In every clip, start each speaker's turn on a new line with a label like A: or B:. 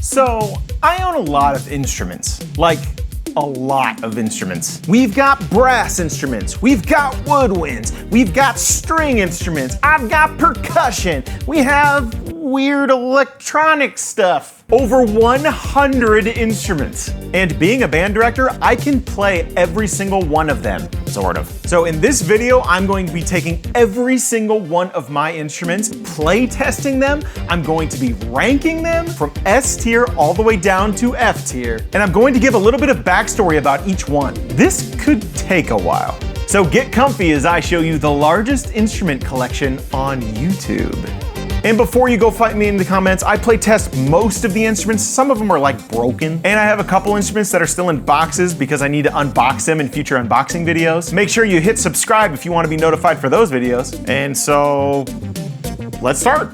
A: So, I own a lot of instruments, like a lot of instruments. We've got brass instruments, we've got woodwinds, we've got string instruments, I've got percussion, we have weird electronic stuff. Over 100 instruments. And being a band director, I can play every single one of them, sort of. So in this video, I'm going to be taking every single one of my instruments, play testing them, I'm going to be ranking them from S tier all the way down to F tier, and I'm going to give a little bit of backstory about each one. This could take a while. So get comfy as I show you the largest instrument collection on YouTube. And before you go fight me in the comments, I play test most of the instruments. Some of them are like broken. And I have a couple instruments that are still in boxes because I need to unbox them in future unboxing videos. Make sure you hit subscribe if you want to be notified for those videos. And so, let's start.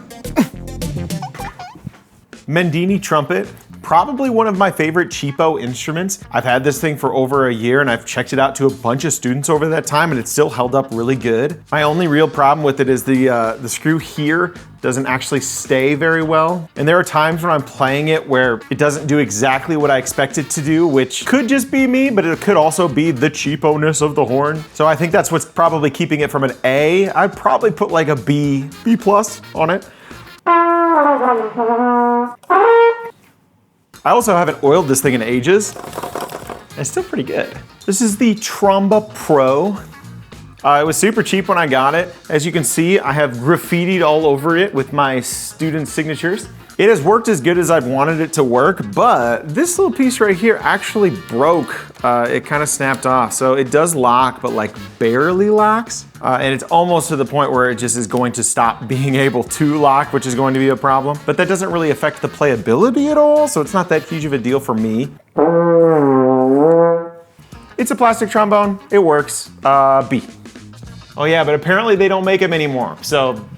A: Mendini trumpet. Probably one of my favorite cheapo instruments. I've had this thing for over a year and I've checked it out to a bunch of students over that time and it's still held up really good. My only real problem with it is the screw here doesn't actually stay very well. And there are times when I'm playing it where it doesn't do exactly what I expect it to do, which could just be me, but it could also be the cheapo-ness of the horn. So I think that's what's probably keeping it from an A. I'd probably put like a B plus on it. I also haven't oiled this thing in ages. It's still pretty good. This is the Tromba Pro. It was super cheap when I got it. As you can see, I have graffitied all over it with my student signatures. It has worked as good as I've wanted it to work, but this little piece right here actually broke. It kind of snapped off. So it does lock, but like barely locks. And it's almost to the point where it just is going to stop being able to lock, which is going to be a problem. But that doesn't really affect the playability at all, so it's not that huge of a deal for me. It's a plastic trombone, it works, B. Oh yeah, but apparently they don't make them anymore, so.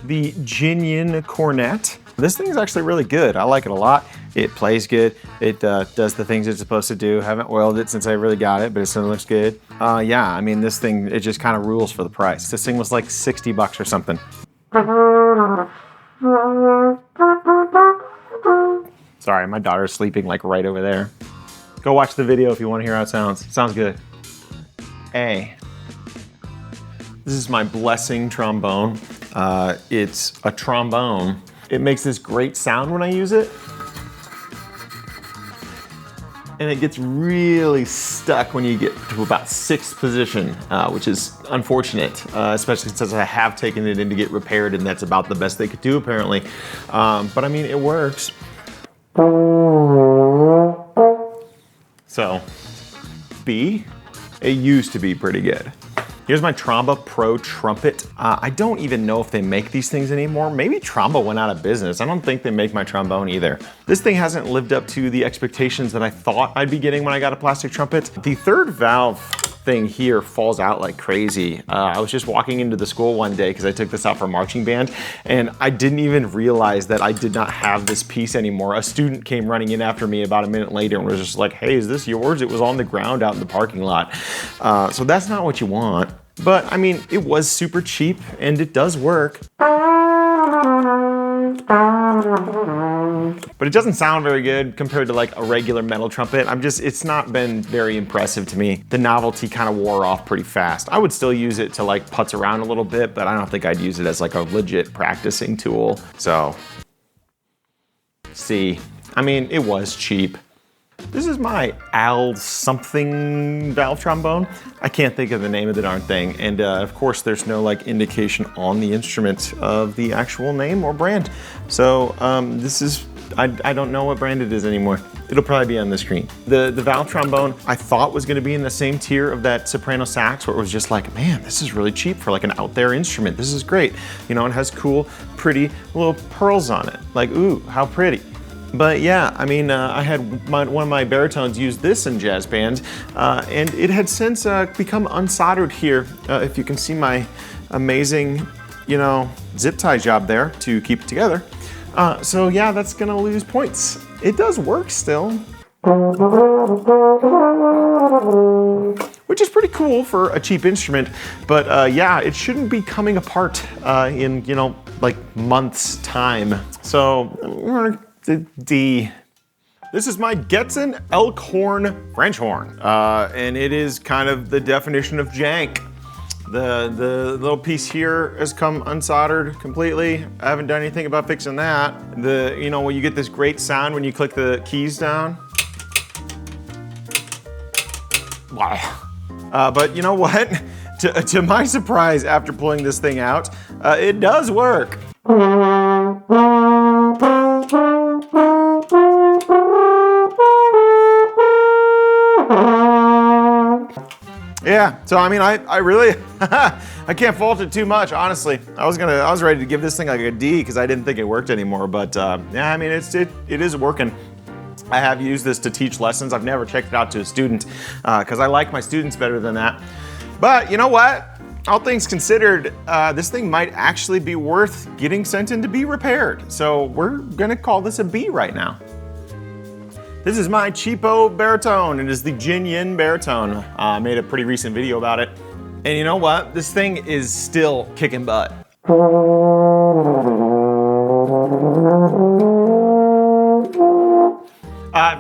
A: The Jinyin cornet. This thing is actually really good. I like it a lot. It plays good. It does the things it's supposed to do. Haven't oiled it since I really got it, but it still looks good. Yeah, I mean, this thing, it just kind of rules for the price. This thing was like 60 bucks or something. Sorry, my daughter's sleeping like right over there. Go watch the video if you want to hear how it sounds. It sounds good. A. This is my Blessing trombone. It's a trombone. It makes this great sound when I use it. And it gets really stuck when you get to about 6th position, which is unfortunate, especially since I have taken it in to get repaired and that's about the best they could do apparently. But I mean, it works. So, B, it used to be pretty good. Here's my Tromba Pro trumpet. I don't even know if they make these things anymore. Maybe Tromba went out of business. I don't think they make my trombone either. This thing hasn't lived up to the expectations that I thought I'd be getting when I got a plastic trumpet. The third valve thing here falls out like crazy. I was just walking into the school one day because I took this out for marching band and I didn't even realize that I did not have this piece anymore. A student came running in after me about a minute later and was just like, hey, is this yours? It was on the ground out in the parking lot. So that's not what you want. But I mean, it was super cheap and it does work. But it doesn't sound very good compared to like a regular metal trumpet. It's not been very impressive to me. The novelty kind of wore off pretty fast. I would still use it to like putz around a little bit, but I don't think I'd use it as like a legit practicing tool. So, C. I mean, it was cheap. This is my Al something valve trombone. I can't think of the name of the darn thing. And of course there's no like indication on the instrument of the actual name or brand. So this is, I don't know what brand it is anymore. It'll probably be on the screen. The valve trombone I thought was gonna be in the same tier of that soprano sax where it was just like, man, this is really cheap for like an out there instrument. This is great. You know, it has cool, pretty little pearls on it. Like, ooh, how pretty. But yeah, I mean, I had one of my baritones use this in jazz bands, and it had since become unsoldered here. If you can see my amazing, you know, zip tie job there to keep it together. So yeah, that's gonna lose points. It does work still. Which is pretty cool for a cheap instrument, but yeah, it shouldn't be coming apart in, you know, like months time. So we're gonna D. This is my Getzen Elkhorn French horn, and it is kind of the definition of jank. The little piece here has come unsoldered completely. I haven't done anything about fixing that. You know, when you get this great sound when you click the keys down. Wow. But you know what? To my surprise, after pulling this thing out, it does work. Yeah, so I mean, I really, I can't fault it too much, honestly. I was ready to give this thing like a D because I didn't think it worked anymore, but yeah, I mean, it is working. I have used this to teach lessons. I've never checked it out to a student because I like my students better than that. But you know what? All things considered, this thing might actually be worth getting sent in to be repaired. So we're gonna call this a B right now. This is my cheapo baritone. It is the Jin Yin baritone. I made a pretty recent video about it. And you know what? This thing is still kicking butt.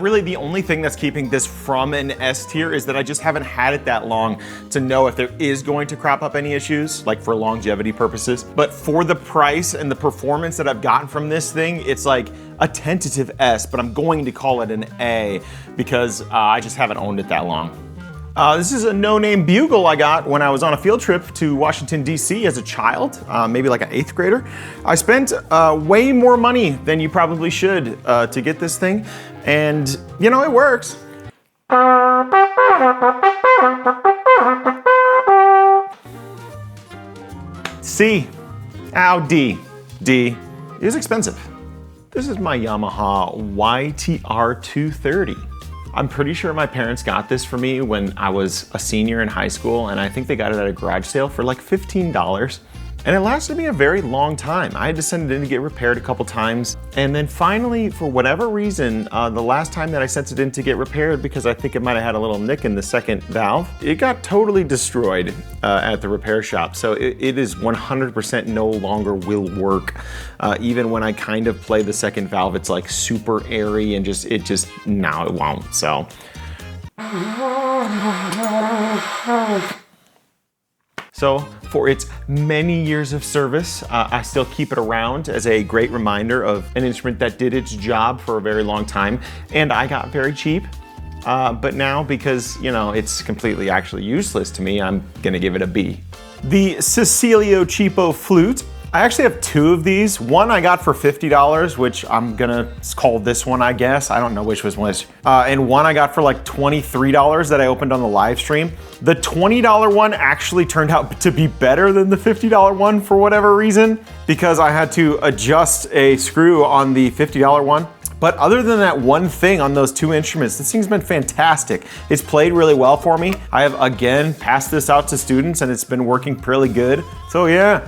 A: Really, the only thing that's keeping this from an S tier is that I just haven't had it that long to know if there is going to crop up any issues, like for longevity purposes. But for the price and the performance that I've gotten from this thing, it's like a tentative S, but I'm going to call it an A because I just haven't owned it that long. This is a no-name bugle I got when I was on a field trip to Washington, D.C. as a child, maybe like an 8th grader. I spent way more money than you probably should to get this thing, and you know, it works. C. Ow, D. D. It is expensive. This is my Yamaha YTR 230. I'm pretty sure my parents got this for me when I was a senior in high school, and I think they got it at a garage sale for like $15. And it lasted me a very long time. I had to send it in to get repaired a couple times. And then finally, for whatever reason, the last time that I sent it in to get repaired, because I think it might have had a little nick in the second valve, it got totally destroyed at the repair shop. So it is 100% no longer will work. Even when I kind of play the second valve, it's like super airy and no, it won't, so. So for its many years of service, I still keep it around as a great reminder of an instrument that did its job for a very long time, and I got very cheap. But now, because you know it's completely actually useless to me, I'm gonna give it a B. The Cecilio Cheapo flute. I actually have 2 of these. One I got for $50, which I'm gonna call this one, I guess. I don't know which was which. And one I got for like $23 that I opened on the live stream. The $20 one actually turned out to be better than the $50 one for whatever reason, because I had to adjust a screw on the $50 one. But other than that one thing on those 2 instruments, this thing's been fantastic. It's played really well for me. I have again passed this out to students and it's been working pretty good. So yeah.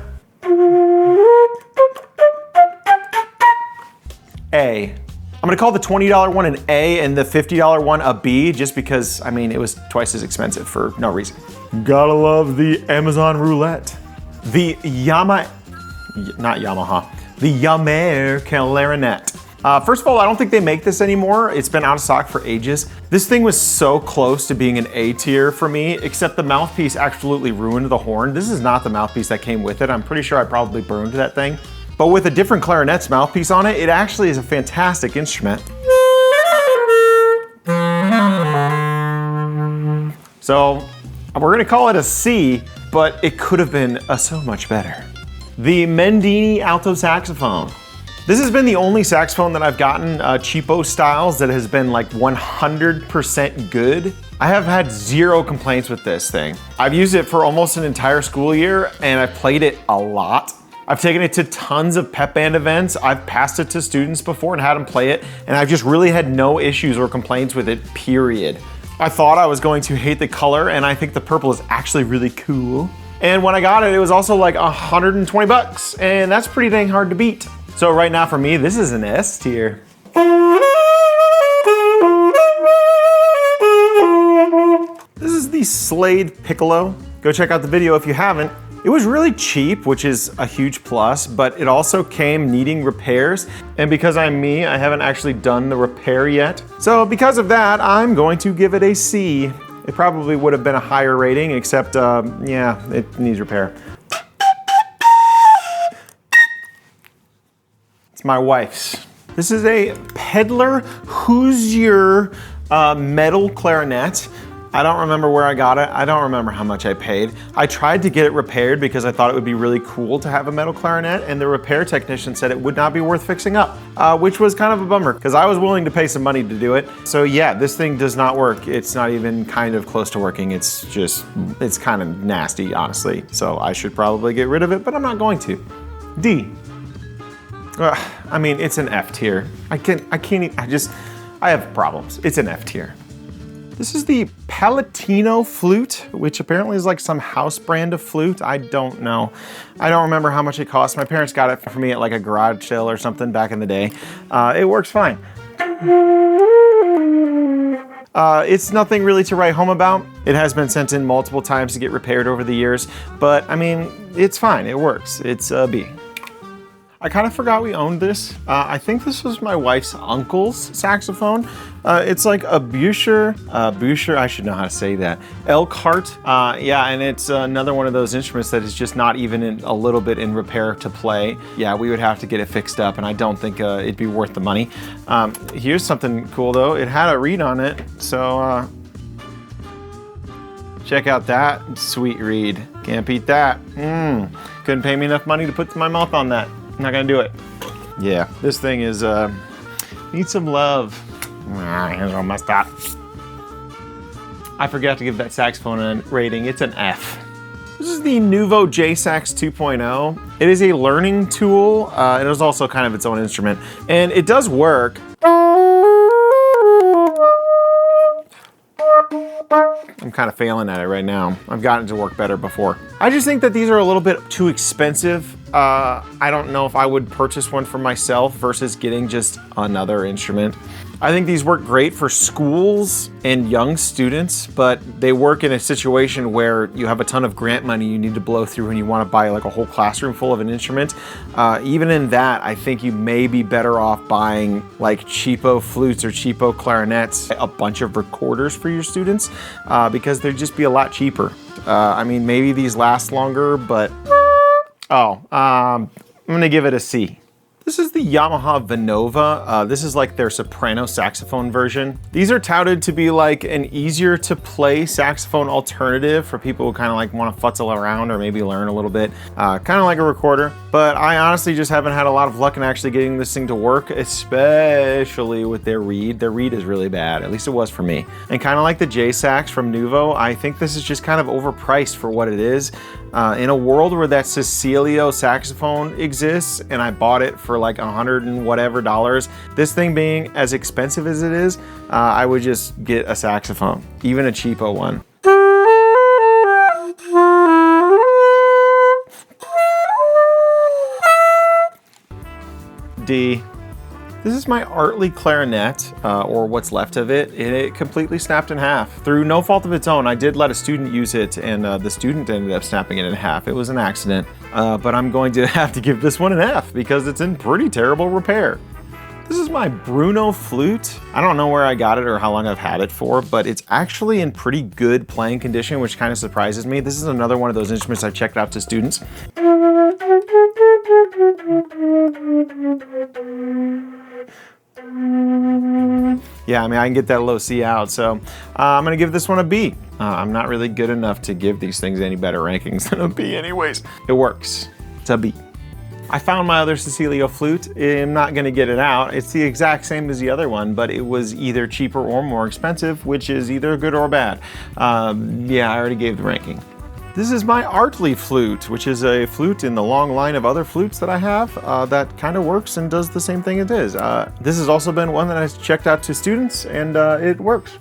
A: A. I'm gonna call the $20 one an A and the $50 one a B, just because, I mean, it was twice as expensive for no reason. Gotta love the Amazon roulette. The Yamaha, the Yamaha clarinet. First of all, I don't think they make this anymore. It's been out of stock for ages. This thing was so close to being an A tier for me, except the mouthpiece absolutely ruined the horn. This is not the mouthpiece that came with it. I'm pretty sure I probably burned that thing. But with a different clarinet's mouthpiece on it, it actually is a fantastic instrument. So we're gonna call it a C, but it could have been so much better. The Mendini alto saxophone. This has been the only saxophone that I've gotten cheapo styles that has been like 100% good. I have had 0 complaints with this thing. I've used it for almost an entire school year and I've played it a lot. I've taken it to tons of pep band events. I've passed it to students before and had them play it, and I've just really had no issues or complaints with it, period. I thought I was going to hate the color, and I think the purple is actually really cool. And when I got it, it was also like 120 bucks, and that's pretty dang hard to beat. So right now for me, this is an S tier. This is the Slade Piccolo. Go check out the video if you haven't. It was really cheap, which is a huge plus, but it also came needing repairs. And because I'm me, I haven't actually done the repair yet. So because of that, I'm going to give it a C. It probably would have been a higher rating, except, yeah, it needs repair. It's my wife's. This is a Peddler Hoosier metal clarinet. I don't remember where I got it. I don't remember how much I paid. I tried to get it repaired because I thought it would be really cool to have a metal clarinet, and the repair technician said it would not be worth fixing up, which was kind of a bummer because I was willing to pay some money to do it. So yeah, this thing does not work. It's not even kind of close to working. It's kind of nasty, honestly. So I should probably get rid of it, but I'm not going to. D. I mean, it's an F tier. I have problems. It's an F tier. This is the Palatino flute, which apparently is like some house brand of flute. I don't know. I don't remember how much it cost. My parents got it for me at like a garage sale or something back in the day. It works fine. It's nothing really to write home about. It has been sent in multiple times to get repaired over the years, but I mean, it's fine. It works. It's a B. I kind of forgot we owned this. I think this was my wife's uncle's saxophone. It's like a Buscher, I should know how to say that. Elkhart, yeah, and it's another one of those instruments that is just not even a little bit in repair to play. Yeah, we would have to get it fixed up, and I don't think it'd be worth the money. Here's something cool though. It had a reed on it, so check out that sweet reed. Can't beat that. Couldn't pay me enough money to put my mouth on that. I'm not gonna do it. Yeah, this thing is, needs some love. It's all messed up. I forgot to give that saxophone a rating. It's an F. This is the Nuvo J-Sax 2.0. It is a learning tool. It is also kind of its own instrument, and it does work. I'm kind of failing at it right now. I've gotten it to work better before. I just think that these are a little bit too expensive. I don't know if I would purchase one for myself versus getting just another instrument. I think these work great for schools and young students, but they work in a situation where you have a ton of grant money you need to blow through and you want to buy like a whole classroom full of an instrument. Even in that, I think you may be better off buying like cheapo flutes or cheapo clarinets, a bunch of recorders for your students, because they'd just be a lot cheaper. I mean, maybe these last longer, but I'm gonna give it a C. This is the Yamaha Vinova. This is like their soprano saxophone version. These are touted to be like an easier to play saxophone alternative for people who kind of like want to futzel around or maybe learn a little bit. Kind of like a recorder, but I honestly just haven't had a lot of luck in actually getting this thing to work, especially with their reed. Their reed is really bad, at least it was for me. And kind of like the J-Sax from Nuvo, I think this is just kind of overpriced for what it is. In a world where that Cecilio saxophone exists and I bought it for like $100 and whatever, this thing being as expensive as it is, I would just get a saxophone, even a cheapo one. D. This is my Artley clarinet, or what's left of it, and it completely snapped in half. Through no fault of its own, I did let a student use it, and the student ended up snapping it in half. It was an accident, but I'm going to have to give this one an F because it's in pretty terrible repair. This is my Bruno flute. I don't know where I got it or how long I've had it for, but it's actually in pretty good playing condition, which kind of surprises me. This is another one of those instruments I've checked out to students. Yeah, I mean, I can get that low C out, so I'm gonna give this one a B. I'm not really good enough to give these things any better rankings than a B anyways. It works. It's a B. I found my other Cecilio flute. I'm not gonna get it out. It's the exact same as the other one, but it was either cheaper or more expensive, which is either good or bad. Yeah, I already gave the ranking. This is my Artley flute, which is a flute in the long line of other flutes that I have that kind of works and does the same thing it is. This has also been one that I checked out to students, and it works.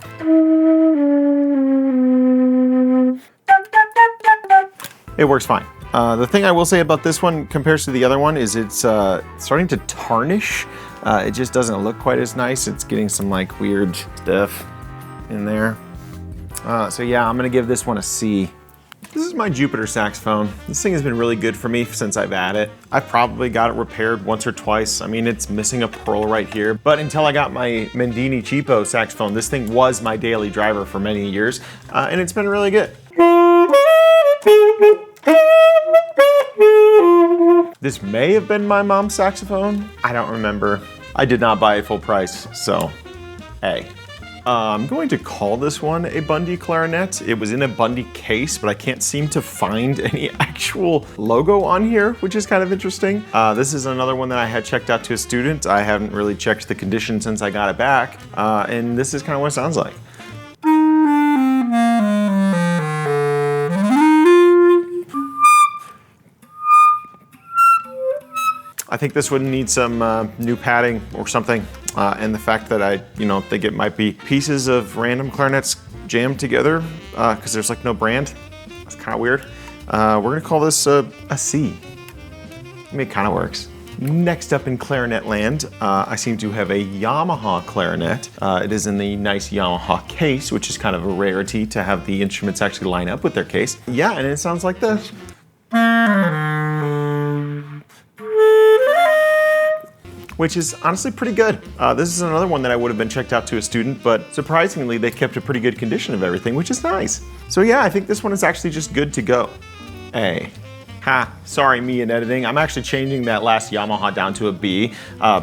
A: It works fine. The thing I will say about this one compared to the other one is it's starting to tarnish. It just doesn't look quite as nice. It's getting some like weird stuff in there. So yeah, I'm gonna give this one a C. This is my Jupiter saxophone. This thing has been really good for me since I've had it. I've probably got it repaired once or twice. I mean, it's missing a pearl right here, but until I got my Mendini cheapo saxophone, this thing was my daily driver for many years, and it's been really good. This may have been my mom's saxophone. I don't remember. I did not buy it full price, so hey. I'm going to call this one a Bundy clarinet. It was in a Bundy case, but I can't seem to find any actual logo on here, which is kind of interesting. This is another one that I had checked out to a student. I haven't really checked the condition since I got it back, and this is kind of what it sounds like. I think this would need some new padding or something. And the fact that I think it might be pieces of random clarinets jammed together because there's like no brand. That's kind of weird. We're gonna call this a C. I mean, it kind of works. Next up in clarinet land, I seem to have a Yamaha clarinet. It is in the nice Yamaha case, which is kind of a rarity to have the instruments actually line up with their case. Yeah, and it sounds like this. Which is honestly pretty good. This is another one that I would have been checked out to a student, but surprisingly, they kept a pretty good condition of everything, which is nice. So yeah, I think this one is actually just good to go. A. Ha, sorry, me in editing. I'm actually changing that last Yamaha down to a B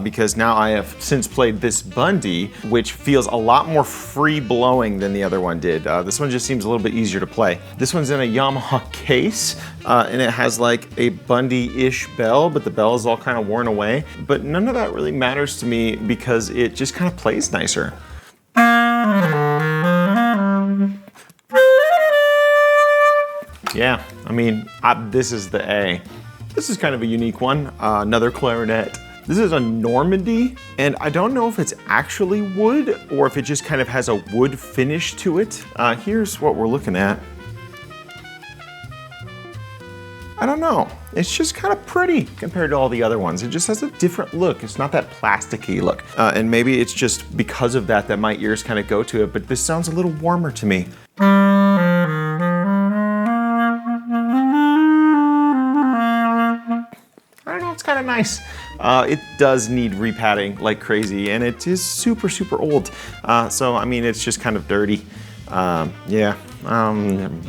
A: because now I have since played this Bundy, which feels a lot more free blowing than the other one did. This one just seems a little bit easier to play. This one's in a Yamaha case and it has like a Bundy-ish bell, but the bell is all kind of worn away. But none of that really matters to me because it just kind of plays nicer. Yeah, I mean, this is the A. This is kind of a unique one, another clarinet. This is a Normandy, and I don't know if it's actually wood or if it just kind of has a wood finish to it. Here's what we're looking at. I don't know, it's just kind of pretty compared to all the other ones. It just has a different look. It's not that plasticky look. And maybe it's just because of that my ears kind of go to it, but this sounds a little warmer to me. It's kind of nice. It does need repadding like crazy, and it is super, super old. So, I mean, it's just kind of dirty. Yeah,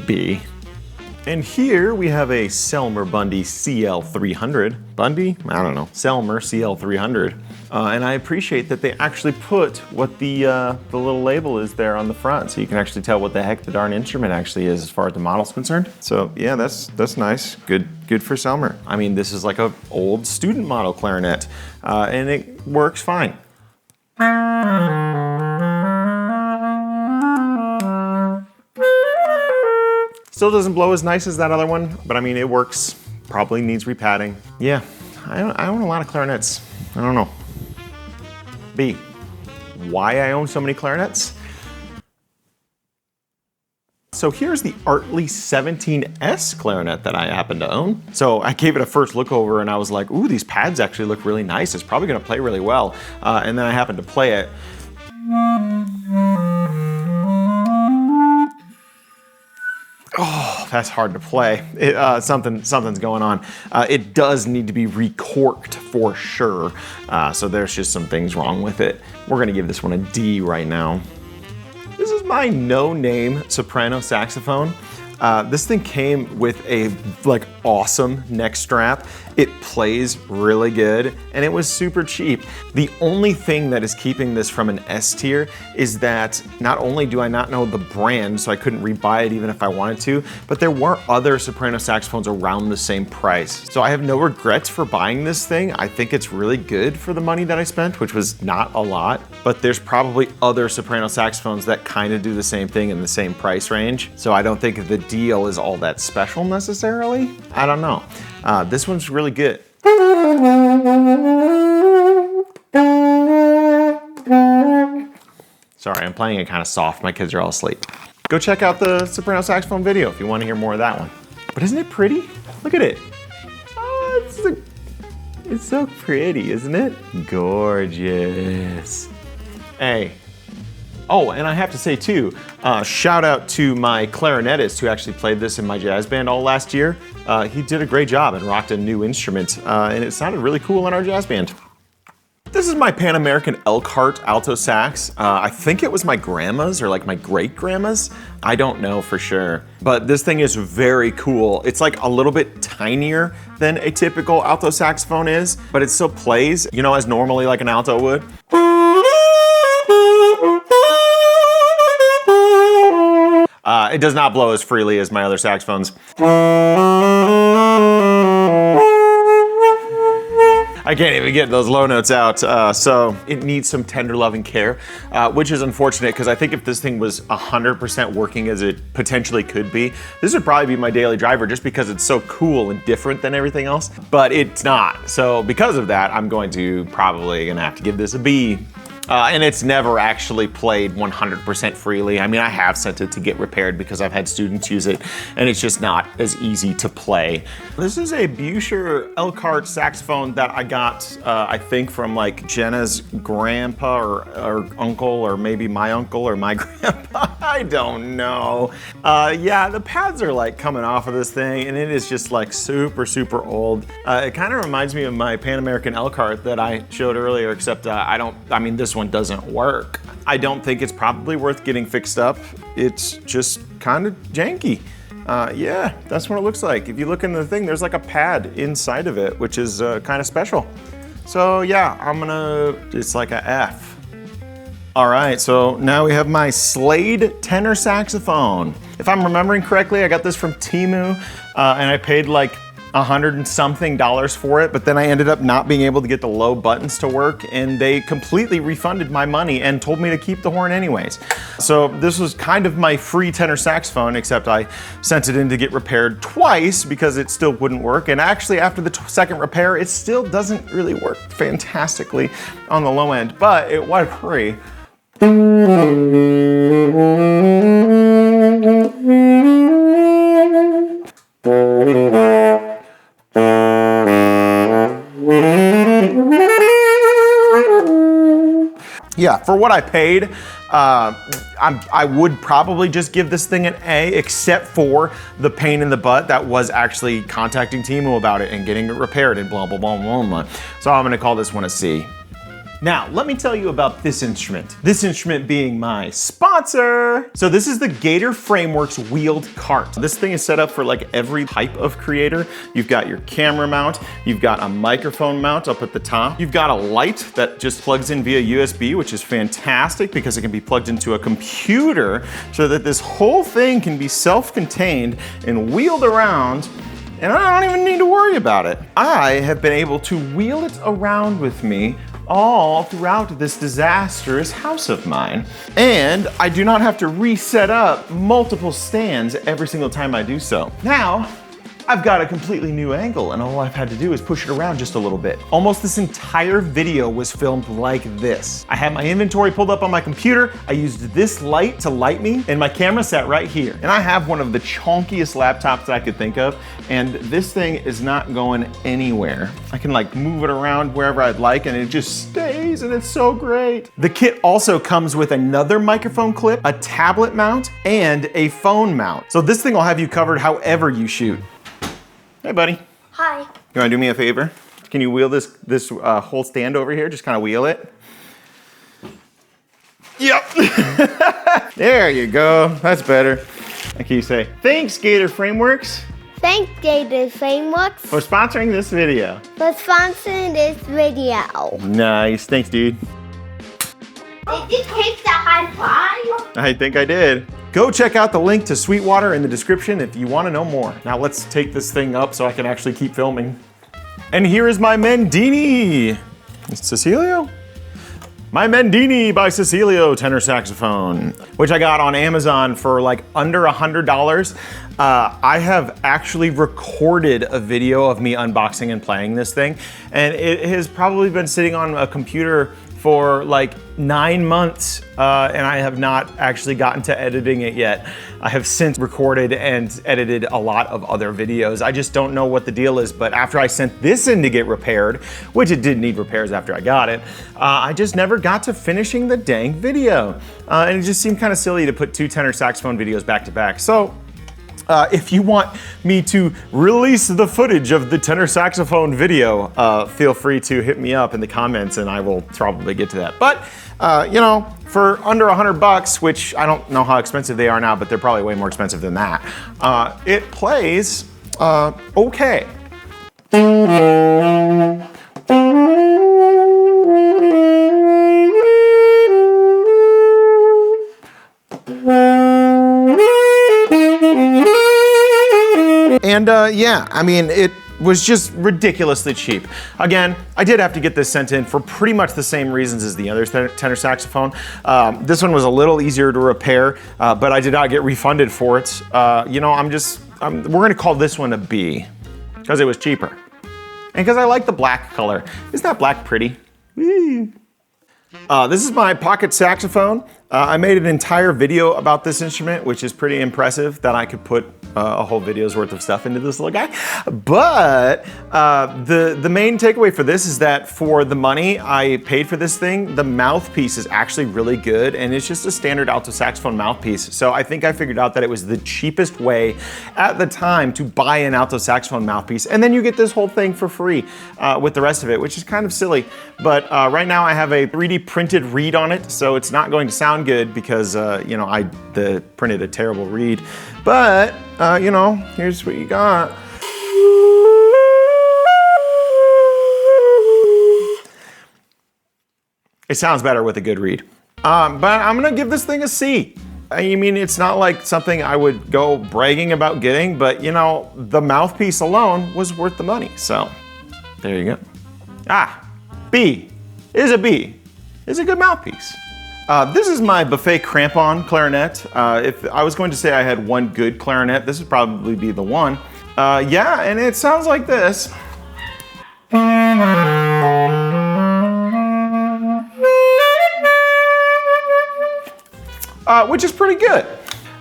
A: B. And here we have a Selmer Bundy CL300. Bundy? I don't know. Selmer CL300. And I appreciate that they actually put what the little label is there on the front, so you can actually tell what the heck the darn instrument actually is as far as the model's concerned. So yeah, that's nice. Good for Selmer. I mean, this is like an old student model clarinet, and it works fine. Still doesn't blow as nice as that other one, but I mean, it works. Probably needs repadding. Yeah, I own a lot of clarinets. I don't know. B. Why I own so many clarinets? So here's the Artley 17S clarinet that I happen to own. So I gave it a first look over and I was like, ooh, these pads actually look really nice. It's probably gonna play really well. And then I happened to play it. Oh, that's hard to play. Something's going on. It does need to be recorked for sure. So there's just some things wrong with it. We're gonna give this one a D right now. This is my no-name soprano saxophone. This thing came with a awesome neck strap. It plays really good and it was super cheap. The only thing that is keeping this from an S tier is that not only do I not know the brand, so I couldn't rebuy it even if I wanted to, but there were other soprano saxophones around the same price. So I have no regrets for buying this thing. I think it's really good for the money that I spent, which was not a lot, but there's probably other soprano saxophones that kind of do the same thing in the same price range. So I don't think the deal is all that special necessarily. I don't know. This one's really good. Sorry, I'm playing it kind of soft. My kids are all asleep. Go check out the soprano saxophone video if you want to hear more of that one. But isn't it pretty? Look at it. Oh, it's so pretty, isn't it? Gorgeous. A. Oh, and I have to say too, shout out to my clarinetist who actually played this in my jazz band all last year. He did a great job and rocked a new instrument, and it sounded really cool in our jazz band. This is my Pan American Elkhart alto sax. I think it was my grandma's or like my great grandma's. I don't know for sure, but this thing is very cool. It's like a little bit tinier than a typical alto saxophone is, but it still plays, you know, as normally like an alto would. It does not blow as freely as my other saxophones. I can't even get those low notes out, so it needs some tender loving care, which is unfortunate because I think if this thing was 100% working as it potentially could be, this would probably be my daily driver just because it's so cool and different than everything else, but it's not. So because of that, I'm probably gonna have to give this a B. And it's never actually played 100% freely. I mean, I have sent it to get repaired because I've had students use it, and it's just not as easy to play. This is a Buescher Elkhart saxophone that I got, I think, from like Jenna's grandpa or uncle, or maybe my uncle or my grandpa. I don't know. Yeah, the pads are like coming off of this thing, and it is just like super, super old. It kind of reminds me of my Pan American Elkhart that I showed earlier, except I mean, this one doesn't work. I don't think it's probably worth getting fixed up. It's just kind of janky. Yeah, that's what it looks like. If you look in the thing, there's like a pad inside of it, which is kind of special. So yeah, it's like a F. All right, so now we have my Slade tenor saxophone. If I'm remembering correctly, I got this from Temu, and I paid like $100 and something for it, but then I ended up not being able to get the low buttons to work, and they completely refunded my money and told me to keep the horn anyways. So this was kind of my free tenor saxophone, except I sent it in to get repaired twice because it still wouldn't work. And actually after the second repair, it still doesn't really work fantastically on the low end, but it was free. Yeah, for what I paid, I would probably just give this thing an A, except for the pain in the butt that was actually contacting Temu about it and getting it repaired and blah, blah, blah, blah, blah. So I'm gonna call this one a C. Now, let me tell you about this instrument. This instrument being my sponsor. So this is the Gator Frameworks wheeled cart. This thing is set up for like every type of creator. You've got your camera mount, you've got a microphone mount up at the top. You've got a light that just plugs in via USB, which is fantastic because it can be plugged into a computer so that this whole thing can be self-contained and wheeled around, and I don't even need to worry about it. I have been able to wheel it around with me all throughout this disastrous house of mine. And I do not have to reset up multiple stands every single time I do so. Now, I've got a completely new angle, and all I've had to do is push it around just a little bit. Almost this entire video was filmed like this. I had my inventory pulled up on my computer, I used this light to light me, and my camera sat right here. And I have one of the chonkiest laptops that I could think of, and this thing is not going anywhere. I can like move it around wherever I'd like, and it just stays, and it's so great. The kit also comes with another microphone clip, a tablet mount, and a phone mount. So this thing will have you covered however you shoot. Hey, buddy.
B: Hi.
A: You wanna do me a favor? Can you wheel this whole stand over here? Just kind of wheel it. Yep. There you go. That's better. And can you say, thanks, Gator Frameworks.
B: Thanks, Gator Frameworks,
A: For sponsoring this video.
B: for sponsoring this video.
A: Nice. Thanks, dude.
B: Did you take the high five?
A: I think I did. Go check out the link to Sweetwater in the description if you want to know more. Now let's take this thing up so I can actually keep filming. And here is my Mendini. Cecilio? My Mendini by Cecilio tenor saxophone, which I got on Amazon for like under $100. I have actually recorded a video of me unboxing and playing this thing, and it has probably been sitting on a computer for like 9 months, and I have not actually gotten to editing it yet. I have since recorded and edited a lot of other videos. I just don't know what the deal is, but after I sent this in to get repaired, which it did need repairs after I got it, I just never got to finishing the dang video. And it just seemed kind of silly to put 2 tenor saxophone videos back to back. So if you want me to release the footage of the tenor saxophone video, feel free to hit me up in the comments and I will probably get to that. But, you know, for under $100, which I don't know how expensive they are now, but they're probably way more expensive than that, it plays okay. And yeah, I mean, it was just ridiculously cheap. Again, I did have to get this sent in for pretty much the same reasons as the other tenor saxophone. This one was a little easier to repair, but I did not get refunded for it. You know, we're gonna call this one a B, because it was cheaper. And because I like the black color. Isn't that black pretty? Woo. This is my pocket saxophone. I made an entire video about this instrument, which is pretty impressive that I could put a whole video's worth of stuff into this little guy. But the main takeaway for this is that for the money I paid for this thing, the mouthpiece is actually really good, and it's just a standard alto saxophone mouthpiece. So I think I figured out that it was the cheapest way at the time to buy an alto saxophone mouthpiece, and then you get this whole thing for free with the rest of it, which is kind of silly. But right now I have a 3D printed reed on it, so it's not going to sound good because you know, I printed a terrible reed. But you know, here's what you got. It sounds better with a good reed. But I'm gonna give this thing a C. I mean, it's not like something I would go bragging about getting, but you know, the mouthpiece alone was worth the money. So there you go. B is a B. It's a good mouthpiece. This is my buffet crampon clarinet. If I was going to say I had one good clarinet, this would probably be the one. Yeah, and it sounds like this. Which is pretty good.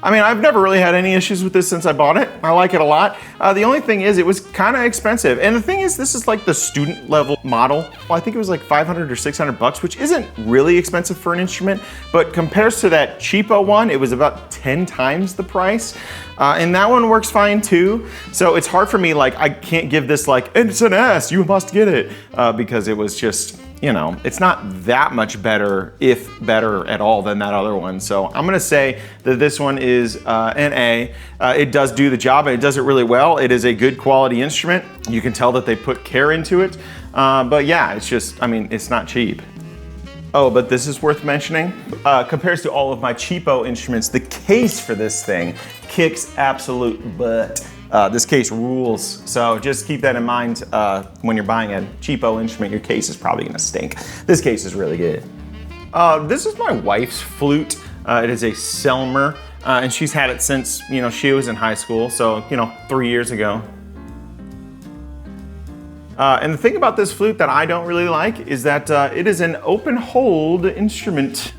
A: I mean, I've never really had any issues with this since I bought it. I like it a lot. The only thing is it was kind of expensive. And the thing is, this is like the student level model. Well, I think it was like 500 or 600 bucks, which isn't really expensive for an instrument, but compares to that cheapo one, it was about 10 times the price. And that one works fine too. So it's hard for me, like, I can't give this like, it's an S, you must get it. Because it was just, you know, it's not that much better, if better at all, than that other one. So I'm gonna say that this one is an A. It does do the job and it does it really well. It is a good quality instrument. You can tell that they put care into it. But yeah, it's just, I mean, it's not cheap. Oh, but this is worth mentioning. Compares to all of my cheapo instruments, the case for this thing kicks absolute butt. This case rules, so just keep that in mind when you're buying a cheapo instrument. Your case is probably gonna stink. This case is really good. This is my wife's flute. It is a Selmer, and she's had it since, you know, she was in high school, so, you know, 3 years ago. And the thing about this flute that I don't really like is that it is an open hold instrument,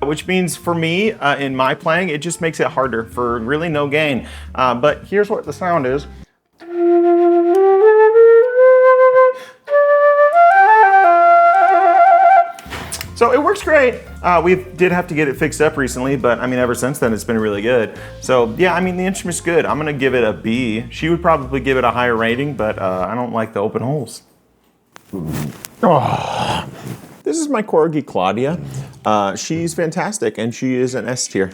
A: which means for me, in my playing, it just makes it harder for really no gain. But here's what the sound is. So it works great. We did have to get it fixed up recently, but I mean, ever since then, it's been really good. So yeah, I mean, the instrument's good. I'm gonna give it a B. She would probably give it a higher rating, but I don't like the open holes. Oh. This is my Corgi Claudia. She's fantastic, and she is an S tier.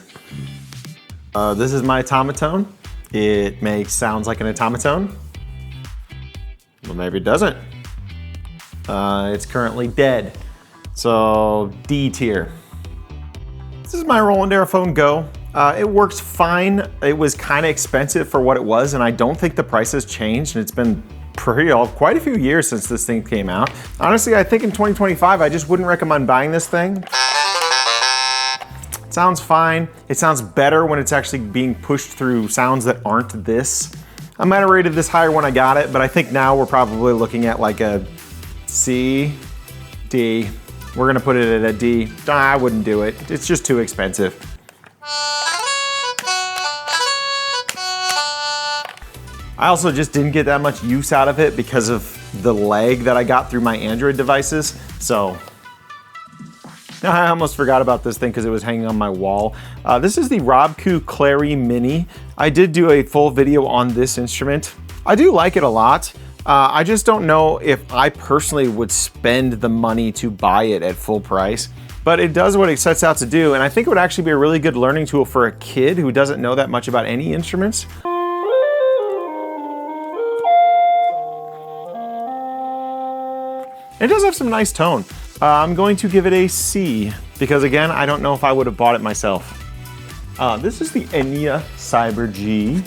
A: This is my automaton. It makes sounds like an automaton. Well, maybe it doesn't. It's currently dead. So D tier. This is my Roland Aerophone Go. It works fine. It was kind of expensive for what it was, and I don't think the price has changed, and it's been quite a few years since this thing came out. Honestly, I think in 2025, I just wouldn't recommend buying this thing. It sounds fine. It sounds better when it's actually being pushed through sounds that aren't this. I might have rated this higher when I got it, but I think now we're probably looking at like a C, D. We're gonna put it at a D. I wouldn't do it. It's just too expensive. I also just didn't get that much use out of it because of the lag that I got through my Android devices. So, I almost forgot about this thing because it was hanging on my wall. This is the Robku Clary Mini. I did do a full video on this instrument. I do like it a lot. I just don't know if I personally would spend the money to buy it at full price. But it does what it sets out to do, and I think it would actually be a really good learning tool for a kid who doesn't know that much about any instruments. It does have some nice tone. I'm going to give it a C, because again, I don't know if I would have bought it myself. This is the Enya Cyber G.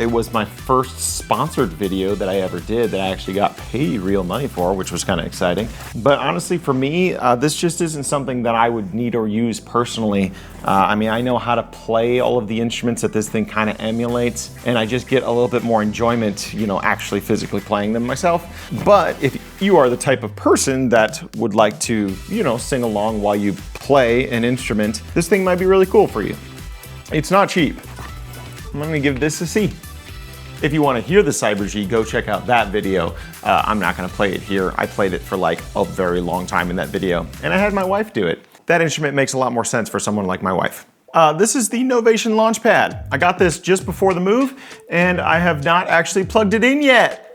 A: It was my first sponsored video that I ever did that I actually got paid real money for, which was kind of exciting. But honestly, for me, this just isn't something that I would need or use personally. I mean, I know how to play all of the instruments that this thing kind of emulates, and I just get a little bit more enjoyment, you know, actually physically playing them myself. But if you are the type of person that would like to, you know, sing along while you play an instrument, this thing might be really cool for you. It's not cheap. I'm gonna give this a C. If you wanna hear the Cyber G, go check out that video. I'm not gonna play it here. I played it for like a very long time in that video, and I had my wife do it. That instrument makes a lot more sense for someone like my wife. This is the Novation Launchpad. I got this just before the move, and I have not actually plugged it in yet.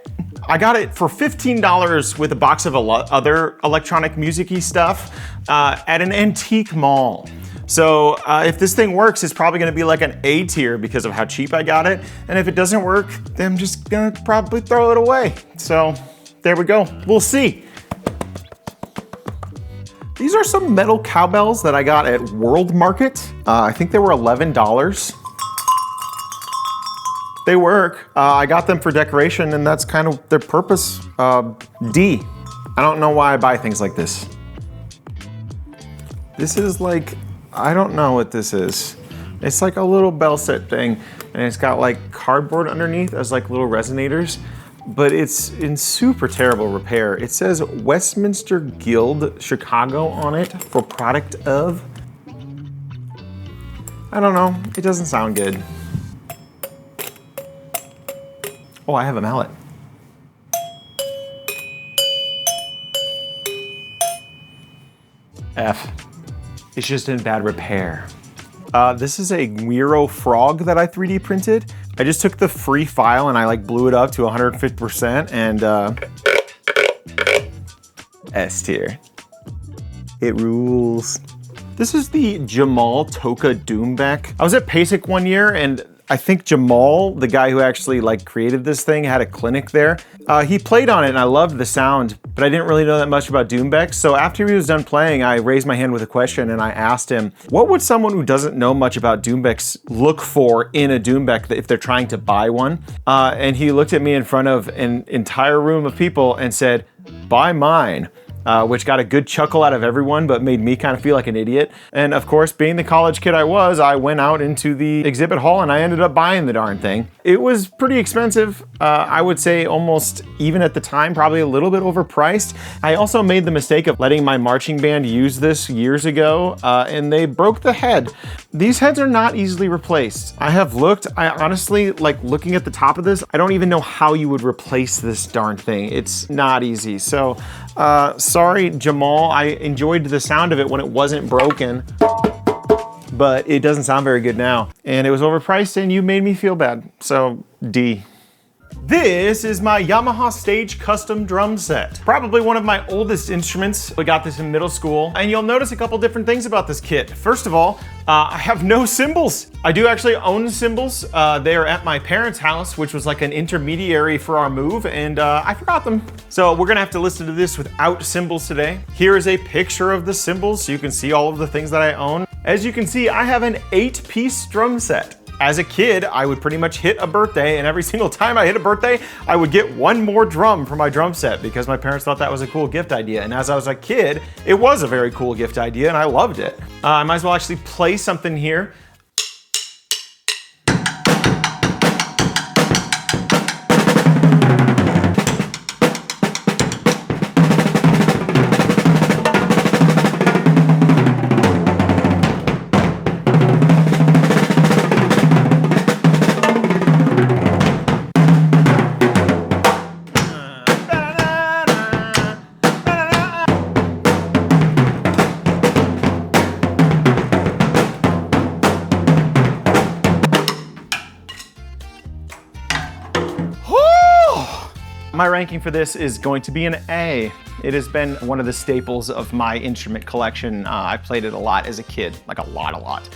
A: I got it for $15 with a box of other electronic music-y stuff at an antique mall. So if this thing works, it's probably gonna be like an A tier because of how cheap I got it. And if it doesn't work, then I'm just gonna probably throw it away. So there we go, we'll see. These are some metal cowbells that I got at World Market. I think they were $11. They work. I got them for decoration, and that's kind of their purpose. D. I don't know why I buy things like this. This is like, I don't know what this is. It's like a little bell set thing, and it's got like cardboard underneath as like little resonators, but it's in super terrible repair. It says Westminster Guild Chicago on it for product of. I don't know, it doesn't sound good. Oh, I have a mallet. F. It's just in bad repair. This is a Miro frog that I 3D printed. I just took the free file and I like blew it up to 150% and S tier. It rules. This is the Jamal Toka Doombeck. I was at PASIC one year, and I think Jamal, the guy who actually like created this thing, had a clinic there. He played on it and I loved the sound, but I didn't really know that much about Doombecks. So after he was done playing, I raised my hand with a question and I asked him, what would someone who doesn't know much about Doombecks look for in a Doombeck if they're trying to buy one? And he looked at me in front of an entire room of people and said, buy mine. Which got a good chuckle out of everyone, but made me kind of feel like an idiot. And of course, being the college kid I was, I went out into the exhibit hall and I ended up buying the darn thing. It was pretty expensive. I would say almost, even at the time, probably a little bit overpriced. I also made the mistake of letting my marching band use this years ago, and they broke the head. These heads are not easily replaced. I have looked, I honestly, like looking at the top of this, I don't even know how you would replace this darn thing. It's not easy. So, sorry, Jamal, I enjoyed the sound of it when it wasn't broken, but it doesn't sound very good now. And it was overpriced and you made me feel bad, so D. This is my Yamaha Stage Custom drum set. Probably one of my oldest instruments. We got this in middle school, and you'll notice a couple different things about this kit. First of all, I have no cymbals. I do actually own cymbals. They are at my parents' house, which was like an intermediary for our move, and I forgot them. So we're gonna have to listen to this without cymbals today. Here is a picture of the cymbals so you can see all of the things that I own. As you can see, I have an 8-piece drum set. As a kid, I would pretty much hit a birthday, and every single time I hit a birthday, I would get one more drum for my drum set because my parents thought that was a cool gift idea. And as I was a kid, it was a very cool gift idea and I loved it. I might as well actually play something here. My ranking for this is going to be an A. It has been one of the staples of my instrument collection. I played it a lot as a kid, like a lot.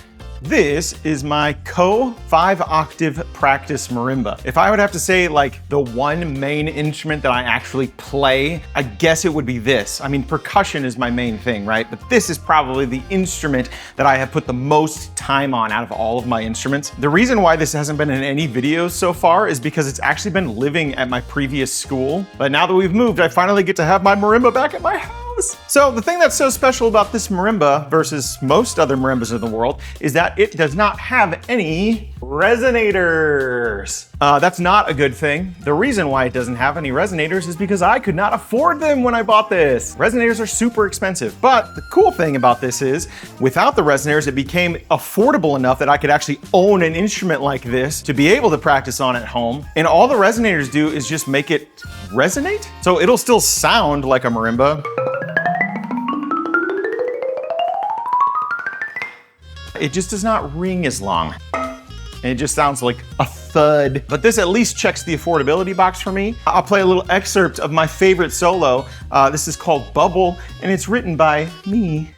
A: This is my Co 5-octave practice marimba. If I would have to say like the one main instrument that I actually play, I guess it would be this. I mean, percussion is my main thing, right? But this is probably the instrument that I have put the most time on out of all of my instruments. The reason why this hasn't been in any videos so far is because it's actually been living at my previous school. But now that we've moved, I finally get to have my marimba back at my house. So the thing that's so special about this marimba versus most other marimbas in the world is that it does not have any resonators. That's not a good thing. The reason why it doesn't have any resonators is because I could not afford them when I bought this. Resonators are super expensive, but the cool thing about this is without the resonators, it became affordable enough that I could actually own an instrument like this to be able to practice on at home. And all the resonators do is just make it resonate. So it'll still sound like a marimba. It just does not ring as long. And it just sounds like a thud. But this at least checks the affordability box for me. I'll play a little excerpt of my favorite solo. This is called Bubble, and it's written by me.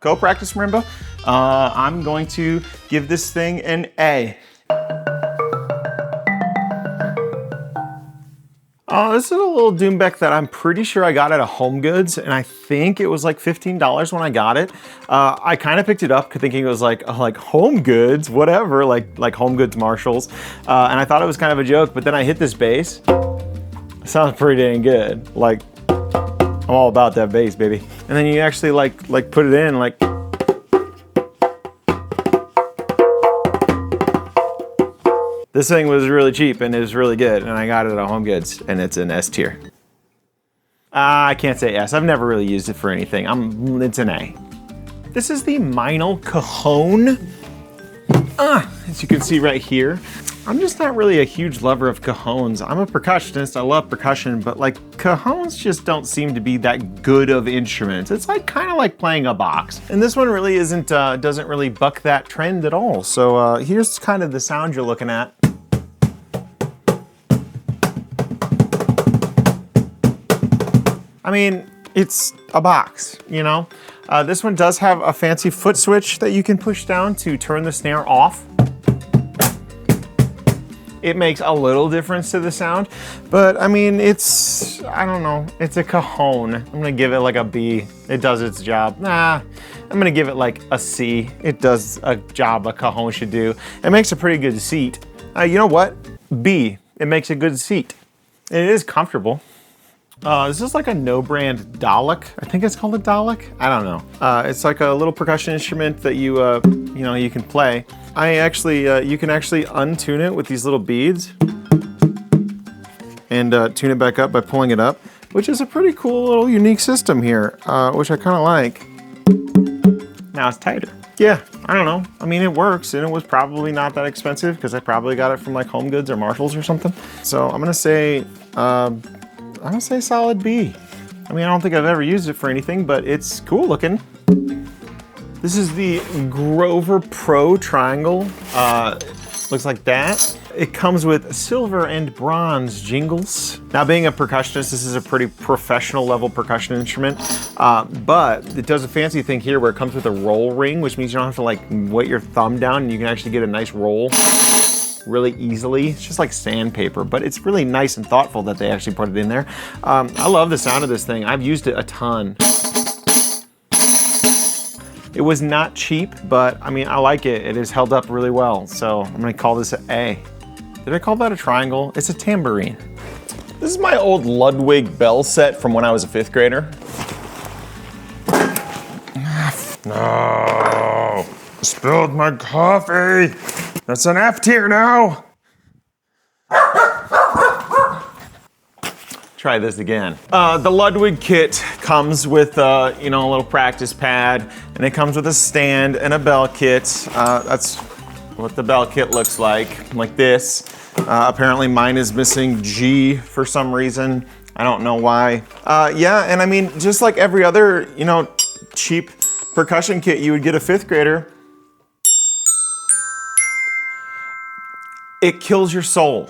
A: Go practice marimba. I'm going to give this thing an A. This is a little Doombeck that I'm pretty sure I got at a Home Goods, and I think it was like $15 when I got it. I kind of picked it up thinking it was like Home Goods, whatever, like Home Goods Marshalls, and I thought it was kind of a joke. But then I hit this bass. It sounds pretty dang good. Like, I'm all about that bass, baby. And then you actually like put it in like. This thing was really cheap and it was really good, and I got it at Home Goods, and it's an S tier. I can't say S. I've never really used it for anything. It's an A. This is the Meinl Cajon. As you can see right here. I'm just not really a huge lover of cajones. I'm a percussionist, I love percussion, but like cajones just don't seem to be that good of instruments. It's like kind of like playing a box. And this one really isn't, doesn't really buck that trend at all. So here's kind of the sound you're looking at. I mean, it's a box, you know? This one does have a fancy foot switch that you can push down to turn the snare off. It makes a little difference to the sound, but I mean, it's, I don't know, it's a cajon. I'm gonna give it like a B. It does its job. Nah, I'm gonna give it like a C. It does a job a cajon should do. It makes a pretty good seat. You know what? B, it makes a good seat. It is comfortable. This is like a no-brand Dalek. I think it's called a Dalek. I don't know. It's like a little percussion instrument that you know, you can play. You can actually untune it with these little beads and tune it back up by pulling it up, which is a pretty cool little unique system here, which I kind of like. Now it's tighter. Yeah, I don't know. I mean, it works, and it was probably not that expensive because I probably got it from like Home Goods or Marshalls or something. So I'm gonna say solid B. I mean, I don't think I've ever used it for anything, but it's cool looking. This is the Grover Pro Triangle. Looks like that. It comes with silver and bronze jingles. Now, being a percussionist, this is a pretty professional level percussion instrument, but it does a fancy thing here where it comes with a roll ring, which means you don't have to like wet your thumb down, and you can actually get a nice roll really easily. It's just like sandpaper, but it's really nice and thoughtful that they actually put it in there. I love the sound of this thing. I've used it a ton. It was not cheap, but I mean, I like it. It has held up really well. So I'm gonna call this an A. Did I call that a triangle? It's a tambourine. This is my old Ludwig bell set from when I was a 5th grader. No, spilled my coffee. That's an F tier now. Try try this again. The Ludwig kit comes with, you know, a little practice pad, and it comes with a stand and a bell kit. That's what the bell kit looks like this. Apparently mine is missing G for some reason. I don't know why. Yeah, and I mean, just like every other, you know, cheap percussion kit you would get a 5th grader, it kills your soul.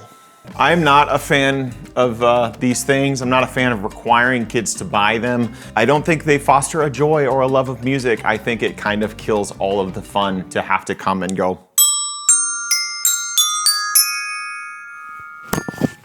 A: I'm not a fan of these things. I'm not a fan of requiring kids to buy them. I don't think they foster a joy or a love of music. I think it kind of kills all of the fun to have to come and go.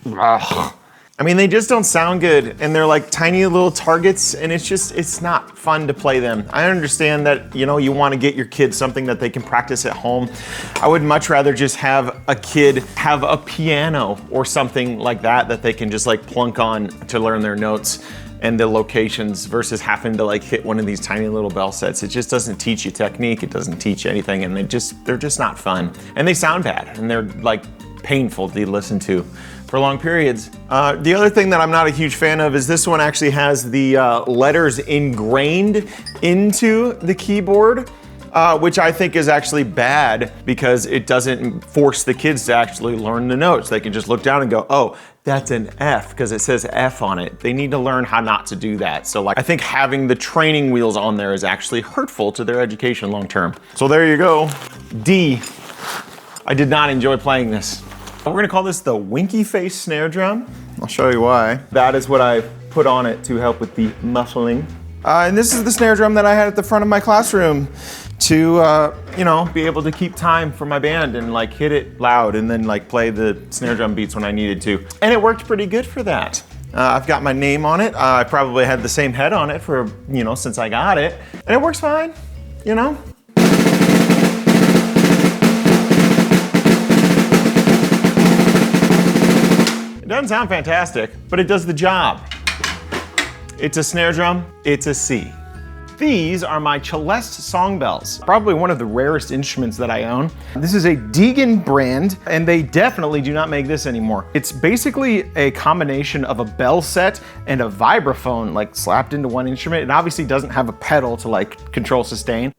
A: Ugh. I mean, they just don't sound good, and they're like tiny little targets, and it's not fun to play them. I understand that, you know, you want to get your kids something that they can practice at home. I would much rather just have a kid have a piano or something like that they can just like plunk on to learn their notes and the locations versus having to like hit one of these tiny little bell sets. It just doesn't teach you technique, it doesn't teach you anything, and they're just not fun. And they sound bad, and they're like painful to listen to for long periods. The other thing that I'm not a huge fan of is this one actually has the letters ingrained into the keyboard, which I think is actually bad because it doesn't force the kids to actually learn the notes. They can just look down and go, oh, that's an F because it says F on it. They need to learn how not to do that. So like, I think having the training wheels on there is actually hurtful to their education long term. So there you go, D. I did not enjoy playing this. We're gonna call this the Winky Face snare drum. I'll show you why. That is what I put on it to help with the muffling. And this is the snare drum that I had at the front of my classroom to, you know, be able to keep time for my band and like hit it loud and then like play the snare drum beats when I needed to. And it worked pretty good for that. I've got my name on it. I probably had the same head on it for, you know, since I got it. And it works fine, you know? It doesn't sound fantastic, but it does the job. It's a snare drum, it's a C. These are my Celeste song bells, probably one of the rarest instruments that I own. This is a Deegan brand, and they definitely do not make this anymore. It's basically a combination of a bell set and a vibraphone like slapped into one instrument. It obviously doesn't have a pedal to like control sustain.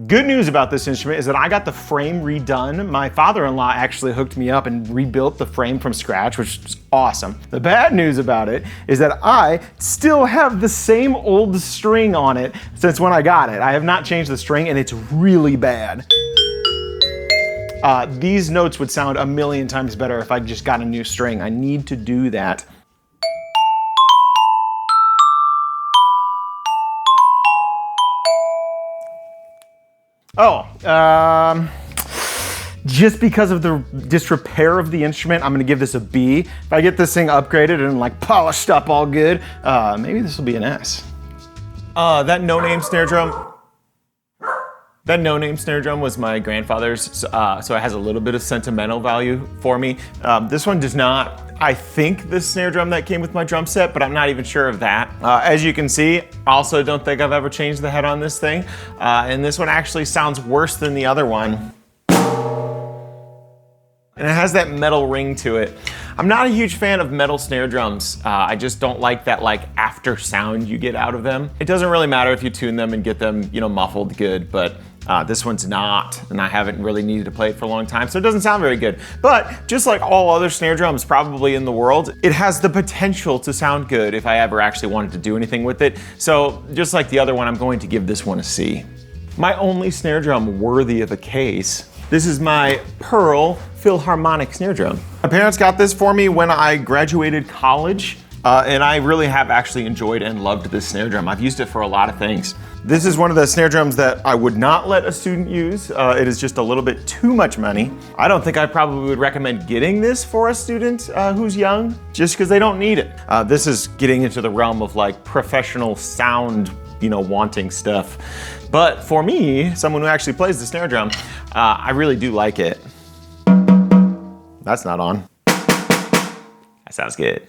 A: Good news about this instrument is that I got the frame redone. My father-in-law actually hooked me up and rebuilt the frame from scratch, which is awesome. The bad news about it is that I still have the same old string on it since when I got it. I have not changed the string, and it's really bad. These notes would sound a million times better if I just got a new string. I need to do that. Just because of the disrepair of the instrument, I'm gonna give this a B. If I get this thing upgraded and like polished up all good, maybe this will be an S. That no-name snare drum. That no-name snare drum was my grandfather's, so it has a little bit of sentimental value for me. This one does not. I think the snare drum that came with my drum set, but I'm not even sure of that. As you can see, I also don't think I've ever changed the head on this thing. And this one actually sounds worse than the other one. And it has that metal ring to it. I'm not a huge fan of metal snare drums. I just don't like that like after sound you get out of them. It doesn't really matter if you tune them and get them, you know, muffled good, but this one's not, and I haven't really needed to play it for a long time, so it doesn't sound very good. But just like all other snare drums probably in the world, it has the potential to sound good if I ever actually wanted to do anything with it. So just like the other one, I'm going to give this one a C. My only snare drum worthy of a case. This is my Pearl Philharmonic snare drum. My parents got this for me when I graduated college, and I really have actually enjoyed and loved this snare drum. I've used it for a lot of things. This is one of the snare drums that I would not let a student use. It is just a little bit too much money. I don't think I probably would recommend getting this for a student who's young, just because they don't need it. This is getting into the realm of like professional sound, you know, wanting stuff. But for me, someone who actually plays the snare drum, I really do like it. That's not on. That sounds good.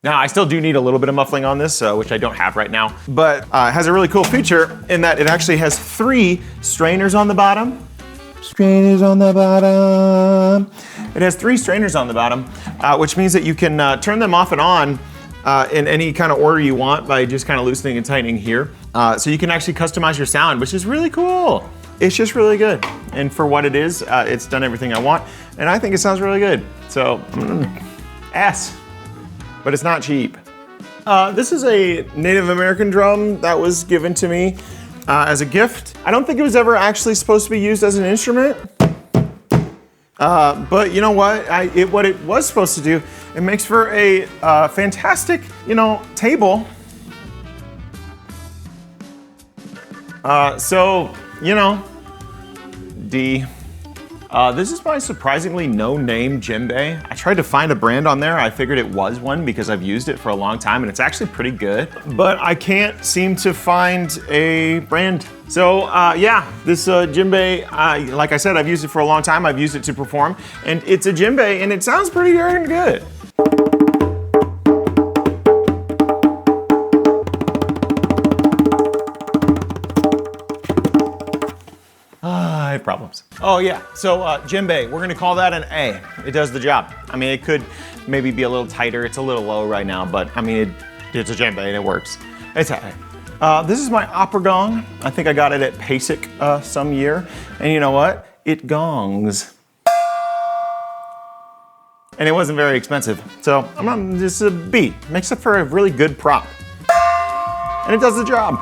A: Now, I still do need a little bit of muffling on this, which I don't have right now, but it has a really cool feature in that it actually has 3 strainers on the bottom. Strainers on the bottom. It has 3 strainers on the bottom, which means that you can turn them off and on in any kind of order you want by just kind of loosening and tightening here. So you can actually customize your sound, which is really cool. It's just really good. And for what it is, it's done everything I want. And I think it sounds really good. So, S. But it's not cheap. This is a Native American drum that was given to me as a gift. I don't think it was ever actually supposed to be used as an instrument. But you know what? What it was supposed to do, it makes for a fantastic, table. So, D. This is my surprisingly no-name djembe. I tried to find a brand on there. I figured it was one because I've used it for a long time and it's actually pretty good, but I can't seem to find a brand. So yeah, this djembe, like I said, I've used it for a long time. I've used it to perform, and it's a djembe and it sounds pretty darn good. I have problems. Oh yeah, so djembe, we're gonna call that an A. It does the job. I mean, it could maybe be a little tighter. It's a little low right now, but I mean, it's a djembe and it works. It's an A. This is my opera gong. I think I got it at PASIC some year. And you know what? It gongs. And it wasn't very expensive. So this is a B. Makes it for a really good prop. And it does the job.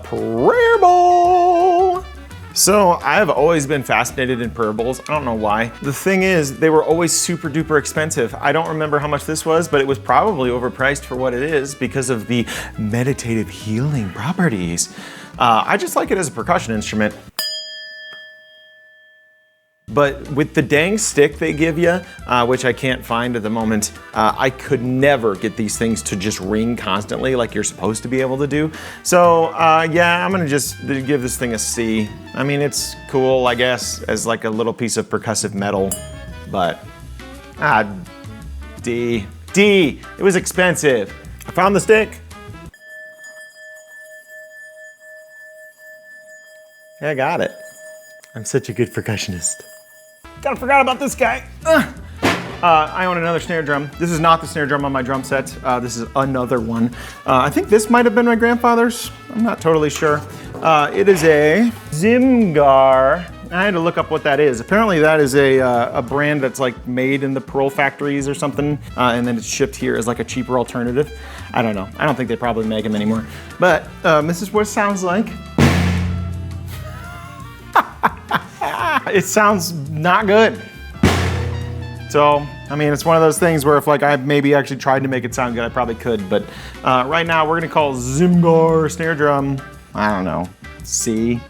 A: Prayer bowl. So I have always been fascinated in prayer bowls. I don't know why. The thing is, they were always super duper expensive. I don't remember how much this was, but it was probably overpriced for what it is because of the meditative healing properties. I just like it as a percussion instrument. But with the dang stick they give you, which I can't find at the moment, I could never get these things to just ring constantly like you're supposed to be able to do. So yeah, I'm gonna just give this thing a C. I mean, it's cool, I guess, as like a little piece of percussive metal, but D. D, it was expensive. I found the stick. Yeah, I got it. I'm such a good percussionist. Kinda forgot about this guy. I own another snare drum. This is not the snare drum on my drum set. This is another one. I think this might have been my grandfather's. I'm not totally sure. It is a Zimgar. I had to look up what that is. Apparently that is a brand that's like made in the pearl factories or something, and then it's shipped here as like a cheaper alternative. I don't know. I don't think they probably make them anymore. But this is what it sounds like. It sounds not good. So, I mean, it's one of those things where if like I maybe actually tried to make it sound good, I probably could. But right now we're gonna call Zimgar snare drum, I don't know, C.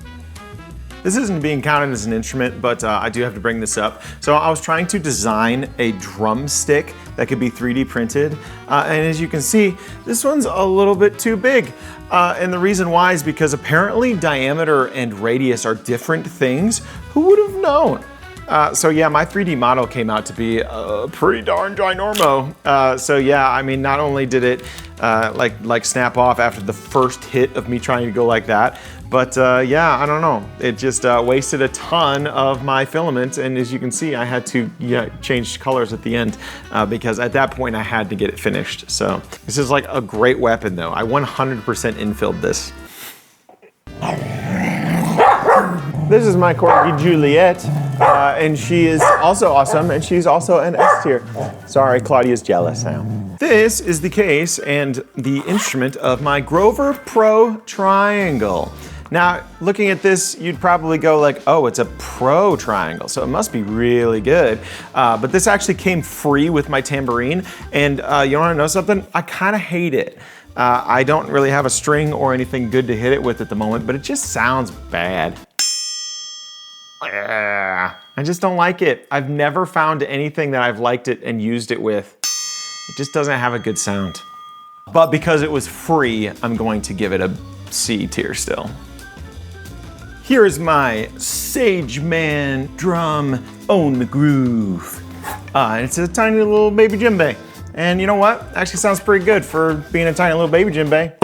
A: This isn't being counted as an instrument, but I do have to bring this up. So I was trying to design a drumstick that could be 3D printed. And as you can see, this one's a little bit too big. And the reason why is because apparently diameter and radius are different things. Who would have known? So yeah, my 3D model came out to be pretty darn ginormo. So yeah, I mean, not only did it like snap off after the first hit of me trying to go like that, but yeah, I don't know. It just wasted a ton of my filament, and as you can see, I had to change colors at the end because at that point I had to get it finished. So this is like a great weapon though. I 100% infilled this. This is my corgi Juliet, and she is also awesome, and she's also an S tier. Sorry, Claudia's jealous now. This is the case and the instrument of my Grover Pro Triangle. Now, looking at this, you'd probably go like, oh, it's a Pro Triangle, so it must be really good. But this actually came free with my tambourine, and you wanna know something? I kinda hate it. I don't really have a string or anything good to hit it with at the moment, but it just sounds bad. I just don't like it. I've never found anything that I've liked it and used it with. It just doesn't have a good sound. But because it was free, I'm going to give it a C tier still. Here is my Sage Man drum, Own the Groove. It's a tiny little baby djembe. And you know what? Actually sounds pretty good for being a tiny little baby djembe.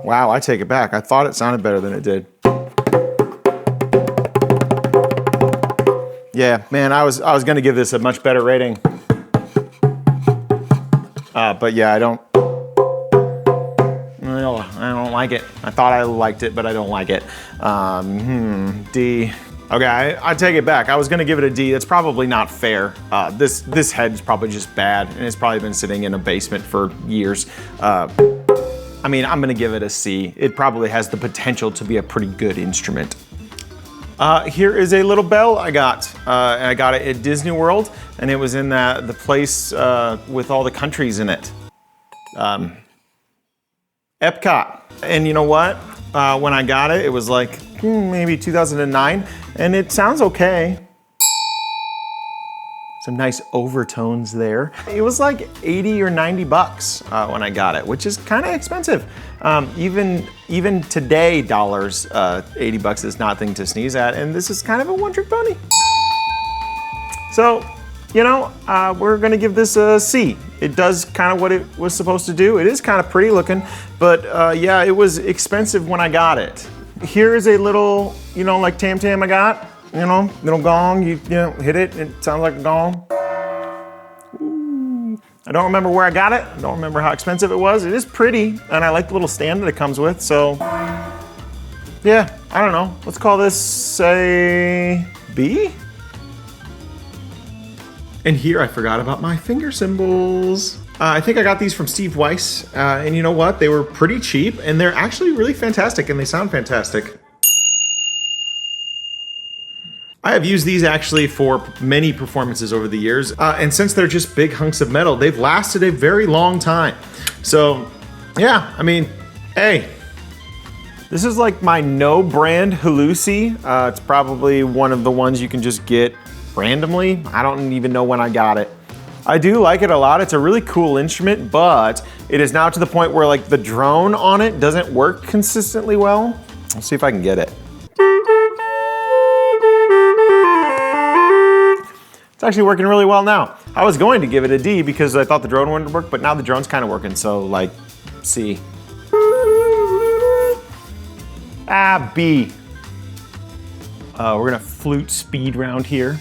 A: Wow, I take it back. I thought it sounded better than it did. Yeah, man, I was gonna give this a much better rating. But yeah, I don't like it. I thought I liked it, but I don't like it. D. Okay, I take it back. I was gonna give it a D. That's probably not fair. This head's probably just bad, and it's probably been sitting in a basement for years. I mean, I'm gonna give it a C. It probably has the potential to be a pretty good instrument. Here is a little bell I got. And I got it at Disney World, and it was in the place with all the countries in it. Epcot. And you know what? When I got it, it was like maybe 2009, and it sounds okay. Some nice overtones there. It was like 80 or 90 bucks when I got it, which is kind of expensive. Even today, dollars, 80 bucks is nothing to sneeze at, and this is kind of a one-trick pony. So, you know, we're gonna give this a C. It does kind of what it was supposed to do. It is kind of pretty looking, but yeah, it was expensive when I got it. Here is a little, you know, like tam-tam I got. You know, little gong, you know, hit it, it sounds like a gong. Ooh. I don't remember where I got it. I don't remember how expensive it was. It is pretty, and I like the little stand that it comes with, so yeah, I don't know. Let's call this, say, B? And here I forgot about my finger cymbals. I think I got these from Steve Weiss, and you know what? They were pretty cheap, and they're actually really fantastic, and they sound fantastic. I have used these actually for many performances over the years, and since they're just big hunks of metal, they've lasted a very long time. So, yeah, I mean, hey. This is like my no-brand Halusi. It's probably one of the ones you can just get randomly. I don't even know when I got it. I do like it a lot. It's a really cool instrument, but it is now to the point where like the drone on it doesn't work consistently well. Let's see if I can get it. It's actually working really well now. I was going to give it a D because I thought the drone wouldn't work, but now the drone's kind of working, so like, C. B. We're gonna flute speed round here.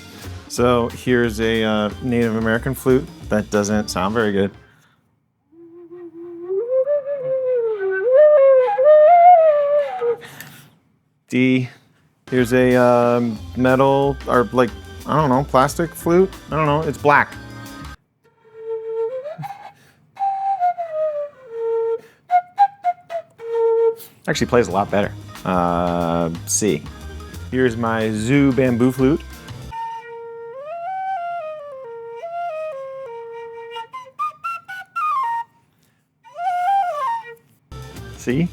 A: So here's a Native American flute that doesn't sound very good. D. Here's a metal, or like, I don't know, plastic flute? I don't know, it's black. Actually plays a lot better. C. Here's my Zoo bamboo flute. C.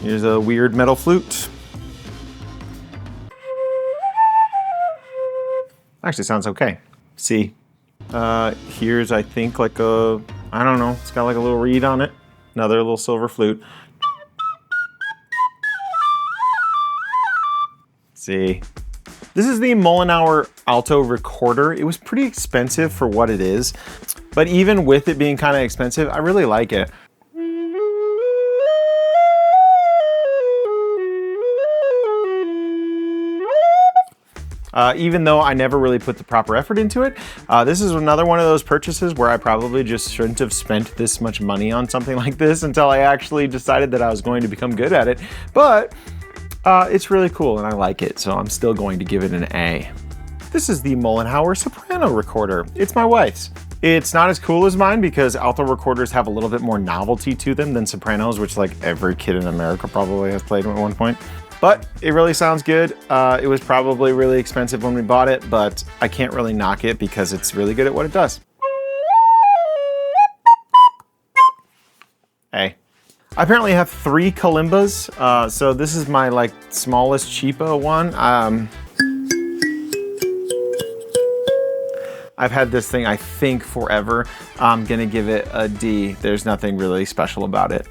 A: Here's a weird metal flute. Actually sounds okay. C. Here's, I think, like a, I don't know, it's got like a little reed on it. Another little silver flute. C. This is the Mollenauer Alto Recorder. It was pretty expensive for what it is, but even with it being kind of expensive, I really like it. Even though I never really put the proper effort into it, this is another one of those purchases where I probably just shouldn't have spent this much money on something like this until I actually decided that I was going to become good at it. But it's really cool and I like it, so I'm still going to give it an A. This is the Mollenauer Soprano Recorder. It's my wife's. It's not as cool as mine because alto recorders have a little bit more novelty to them than sopranos, which like every kid in America probably has played at one point. But it really sounds good. It was probably really expensive when we bought it, but I can't really knock it because it's really good at what it does. A. I apparently have 3 kalimbas, so this is my like smallest cheapo one. I've had this thing, I think, forever. I'm gonna give it a D. There's nothing really special about it.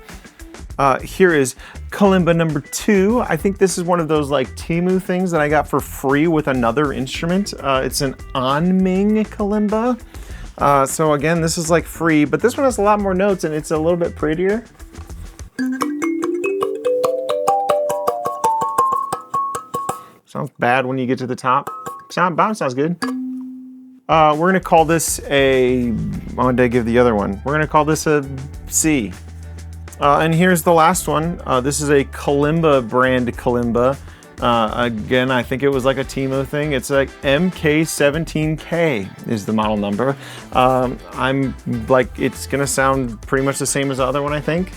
A: Here is kalimba number 2. I think this is one of those like Temu things that I got for free with another instrument. It's an Anming kalimba. So again, this is like free, but this one has a lot more notes and it's a little bit prettier. Sounds bad when you get to the top. Sounds good. We're gonna call this a, what did I give the other one? We're gonna call this a C. And here's the last one. This is a kalimba brand kalimba. Again, I think it was like a Temu thing. It's like MK17K is the model number. I'm like, it's gonna sound pretty much the same as the other one, I think.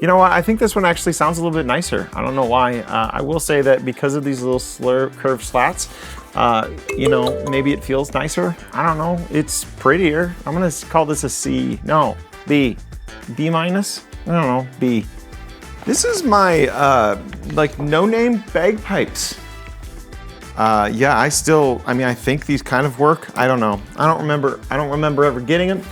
A: You know what, I think this one actually sounds a little bit nicer. I don't know why. I will say that because of these little curved slats, you know, maybe it feels nicer. I don't know, it's prettier. I'm gonna call this a C. No, B. B minus? I don't know, B. This is my, like, no-name bagpipes. Yeah, I mean, I think these kind of work. I don't know. I don't remember ever getting them.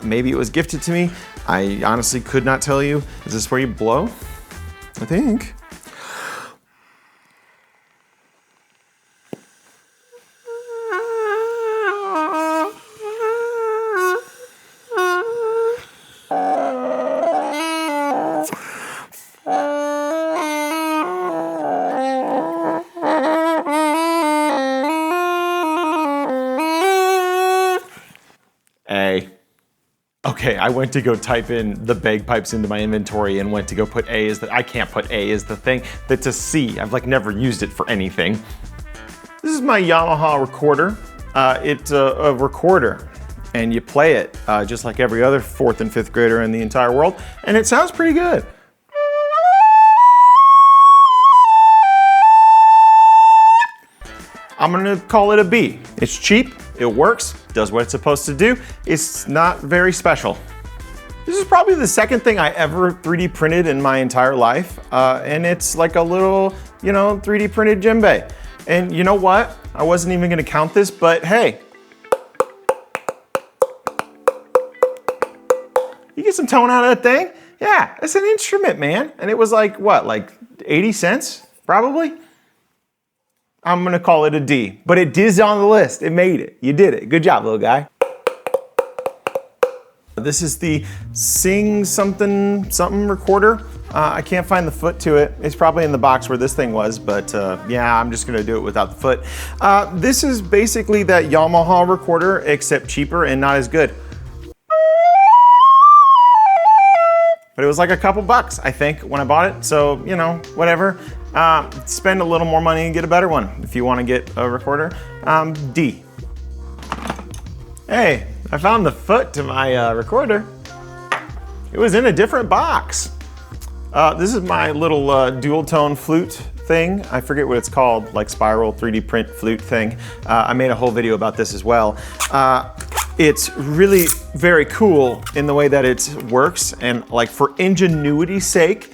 A: Maybe it was gifted to me. I honestly could not tell you. Is this where you blow? I think. A. Okay, I went to go type in the bagpipes into my inventory and went to go put A as the, I can't put A as the thing. That's a C. I've like never used it for anything. This is my Yamaha recorder. It's a recorder and you play it just like every other 4th and 5th grader in the entire world. And it sounds pretty good. I'm gonna call it a B. It's cheap, it works, does what it's supposed to do. It's not very special. This is probably the second thing I ever 3D printed in my entire life. And it's like a little, you know, 3D printed djembe. And you know what? I wasn't even gonna count this, but hey. You get some tone out of that thing? Yeah, it's an instrument, man. And it was like, what, like 80 cents, probably? I'm gonna call it a D, but it is on the list. It made it. You did it. Good job, little guy. This is the Sing something recorder. I can't find the foot to it. It's probably in the box where this thing was, but yeah, I'm just gonna do it without the foot. This is basically that Yamaha recorder, except cheaper and not as good. But it was like a couple bucks, I think, when I bought it. So, you know, whatever. Spend a little more money and get a better one if you want to get a recorder. D. Hey, I found the foot to my recorder. It was in a different box. This is my little dual tone flute thing. I forget what it's called, like spiral 3D print flute thing. I made a whole video about this as well. It's really very cool in the way that it works, and like for ingenuity's sake,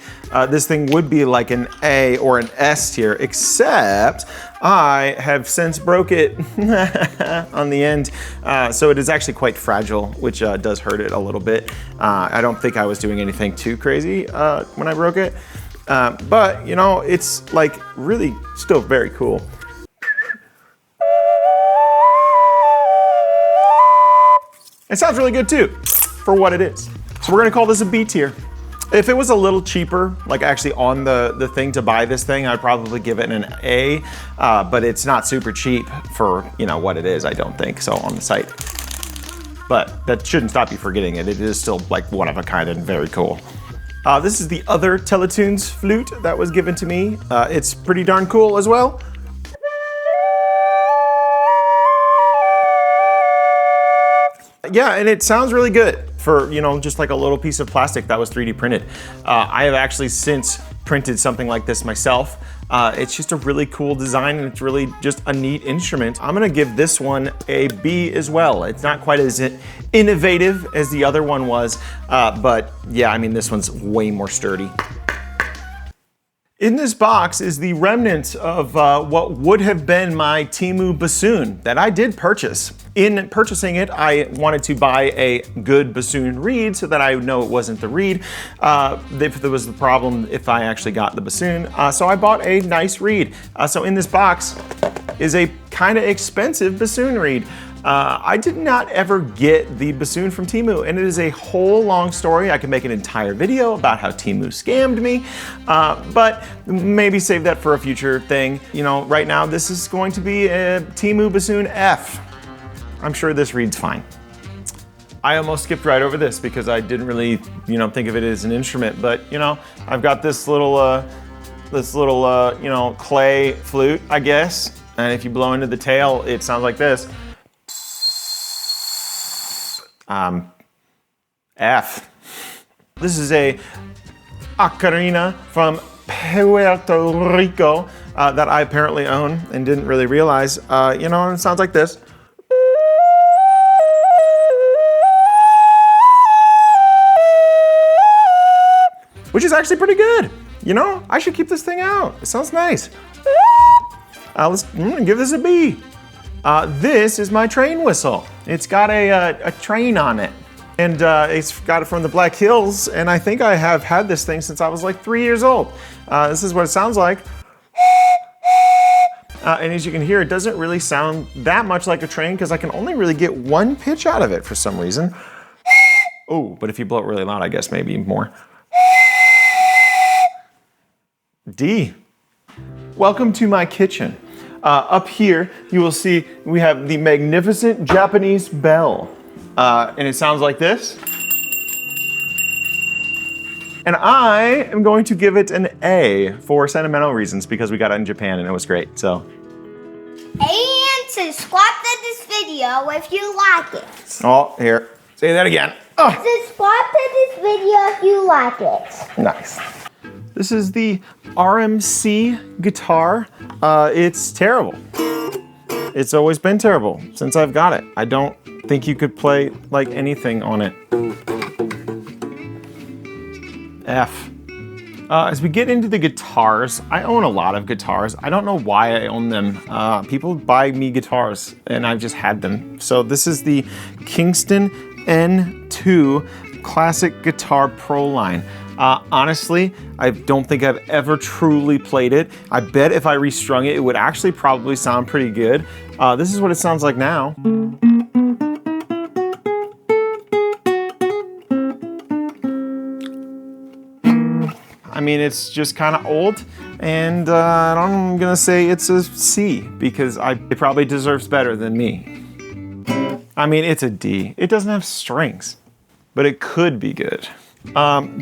A: this thing would be like an A or an S tier, except I have since broke it on the end. So it is actually quite fragile, which does hurt it a little bit. I don't think I was doing anything too crazy when I broke it. But you know, it's like really still very cool. It sounds really good too, for what it is. So we're gonna call this a B tier. If it was a little cheaper, like actually on the thing to buy this thing, I'd probably give it an A, but it's not super cheap for, you know, what it is, I don't think, so on the site. But that shouldn't stop you from getting it. It is still like one of a kind and very cool. This is the other Teletoons flute that was given to me. It's pretty darn cool as well. Yeah, and it sounds really good for, you know, just like a little piece of plastic that was 3D printed. I have actually since printed something like this myself. It's just a really cool design and it's really just a neat instrument. I'm gonna give this one a B as well. It's not quite as innovative as the other one was, but yeah, I mean, this one's way more sturdy. In this box is the remnant of what would have been my Temu bassoon that I did purchase. In purchasing it, I wanted to buy a good bassoon reed so that I would know it wasn't the reed if there was the problem if I actually got the bassoon. So I bought a nice reed. So in this box is a kind of expensive bassoon reed. I did not ever get the bassoon from Temu, and it is a whole long story. I could make an entire video about how Temu scammed me, but maybe save that for a future thing. You know, right now this is going to be a Temu bassoon F. I'm sure this reed's fine. I almost skipped right over this because I didn't really, think of it as an instrument, but I've got this little, clay flute, I guess, and if you blow into the tail, it sounds like this. F. This is a ocarina from Puerto Rico that I apparently own and didn't really realize. And it sounds like this. Which is actually pretty good. I should keep this thing out. It sounds nice. I'm gonna give this a B. This is my train whistle. It's got a train on it. And it's got it from the Black Hills, and I think I have had this thing since I was like 3 years old. This is what it sounds like. And as you can hear, it doesn't really sound that much like a train because I can only really get one pitch out of it for some reason. Oh, but if you blow it really loud, I guess maybe more. D. Welcome to my kitchen. Up here, you will see we have the magnificent Japanese bell. And it sounds like this. And I am going to give it an A for sentimental reasons because we got it in Japan and it was great, so.
B: And subscribe to this video if you like it.
A: Oh, here, say that again. Oh.
B: Subscribe to this video if you like it.
A: Nice. This is the RMC guitar. It's terrible. It's always been terrible since I've got it. I don't think you could play like anything on it. F. As we get into the guitars, I own a lot of guitars. I don't know why I own them. People buy me guitars and I've just had them. So this is the Kingston N2 Classic Guitar Pro line. Honestly, I don't think I've ever truly played it. I bet if I restrung it, it would actually probably sound pretty good. This is what it sounds like now. I mean, it's just kind of old, and I'm gonna say it's a C because it probably deserves better than me. I mean, it's a D. It doesn't have strings, but it could be good.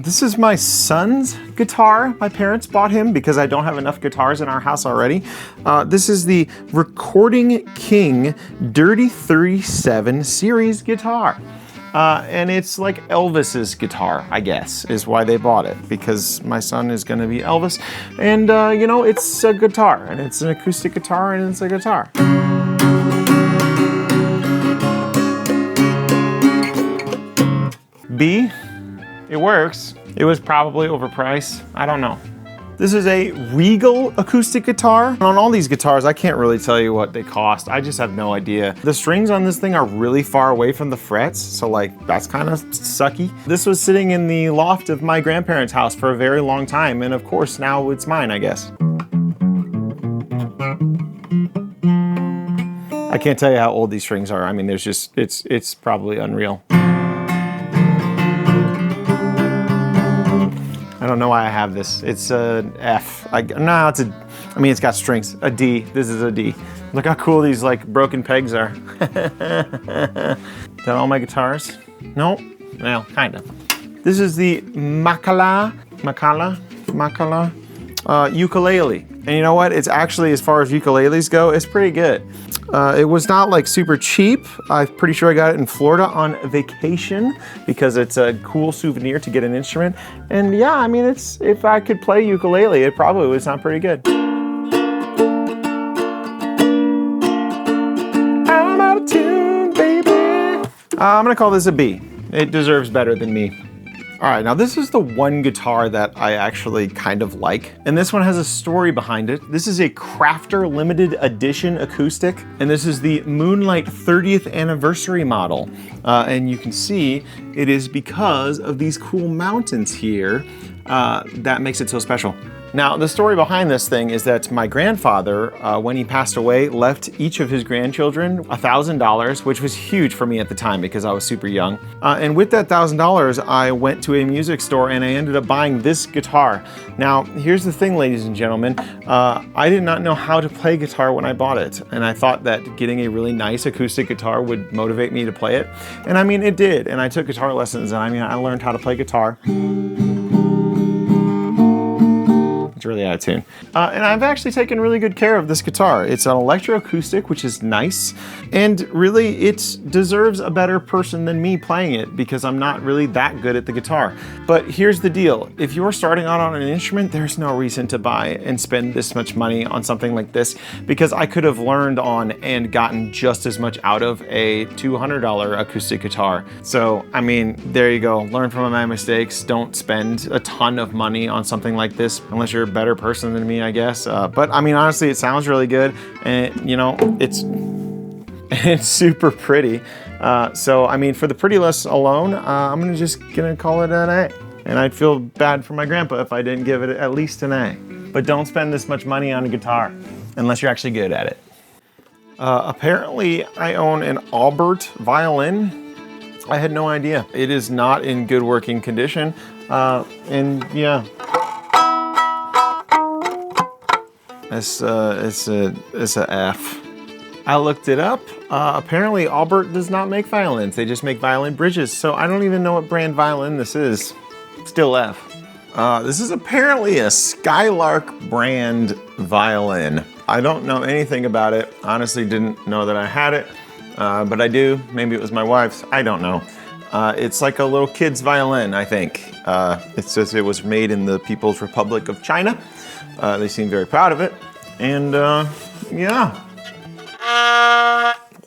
A: This is my son's guitar. My parents bought him because I don't have enough guitars in our house already. This is the Recording King Dirty 37 series guitar. And it's like Elvis's guitar, I guess, is why they bought it, because my son is gonna be Elvis. And it's a guitar, and it's an acoustic guitar, and it's a guitar. B. It works. It was probably overpriced. I don't know. This is a Regal acoustic guitar. On all these guitars, I can't really tell you what they cost. I just have no idea. The strings on this thing are really far away from the frets, so that's kind of sucky. This was sitting in the loft of my grandparents' house for a very long time, and of course now it's mine, I guess. I can't tell you how old these strings are. I mean, it's probably unreal. I don't know why I have this. It's a F. It's got strings. A D. This is a D. Look how cool these broken pegs are. Is that all my guitars? No? Well, kind of. This is the Makala ukulele. And you know what? It's actually, as far as ukuleles go, it's pretty good. It was not super cheap. I'm pretty sure I got it in Florida on vacation because it's a cool souvenir to get an instrument. And yeah, I mean, if I could play ukulele, it probably would sound pretty good. I'm out of tune, baby. I'm gonna call this a B. It deserves better than me. All right, now this is the one guitar that I actually kind of like, and this one has a story behind it. This is a Crafter limited edition acoustic, and this is the Moonlight 30th anniversary model. And you can see it is because of these cool mountains here that makes it so special. Now, the story behind this thing is that my grandfather, when he passed away, left each of his grandchildren $1,000, which was huge for me at the time because I was super young. And with that $1,000, I went to a music store and I ended up buying this guitar. Now, here's the thing, ladies and gentlemen. I did not know how to play guitar when I bought it. And I thought that getting a really nice acoustic guitar would motivate me to play it. And I mean, it did. And I took guitar lessons and I learned how to play guitar. It's really out of tune. And I've actually taken really good care of this guitar. It's an electroacoustic, which is nice. And really, it deserves a better person than me playing it because I'm not really that good at the guitar. But here's the deal. If you're starting out on an instrument, there's no reason to buy and spend this much money on something like this because I could have learned on and gotten just as much out of a $200 acoustic guitar. So, I mean, there you go. Learn from my mistakes. Don't spend a ton of money on something like this unless you're a better person than me, I guess. But I mean, honestly, it sounds really good, and you know, it's super pretty. So I mean, for the prettiness alone, I'm just gonna call it an A. And I'd feel bad for my grandpa if I didn't give it at least an A. But don't spend this much money on a guitar unless you're actually good at it. Apparently, I own an Albert violin. I had no idea. It is not in good working condition, and yeah. It's a F. I looked it up. Apparently Albert does not make violins. They just make violin bridges. So I don't even know what brand violin this is. Still F. This is apparently a Skylark brand violin. I don't know anything about it. Honestly, didn't know that I had it, but I do. Maybe it was my wife's. I don't know. It's like a little kid's violin, I think. It says it was made in the People's Republic of China. They seem very proud of it, and yeah.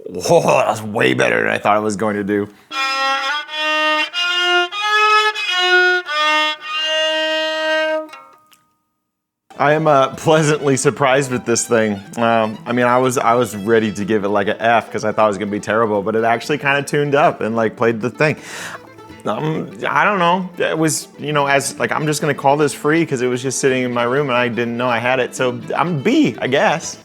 A: Whoa, that was way better than I thought it was going to do. I am pleasantly surprised with this thing. I mean, I was ready to give it like an F because I thought it was gonna be terrible, but it actually kind of tuned up and like played the thing. I don't know. It was, you know, as like, I'm just gonna call this free because it was just sitting in my room and I didn't know I had it. So I'm B, I guess.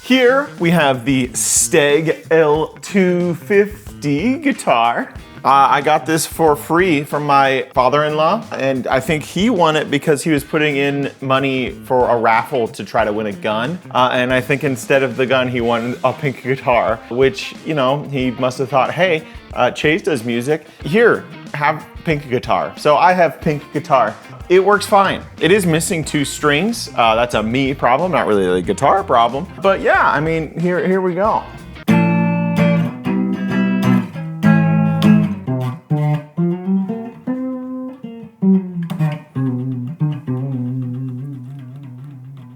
A: Here we have the Steg L250 guitar. I got this for free from my father-in-law, and I think he won it because he was putting in money for a raffle to try to win a gun. And I think instead of the gun, he won a pink guitar, which, you know, he must have thought, hey, Chase does music. Here, have pink guitar. So I have pink guitar. It works fine. It is missing 2 strings. That's a me problem, not really a guitar problem. But yeah, I mean, here we go.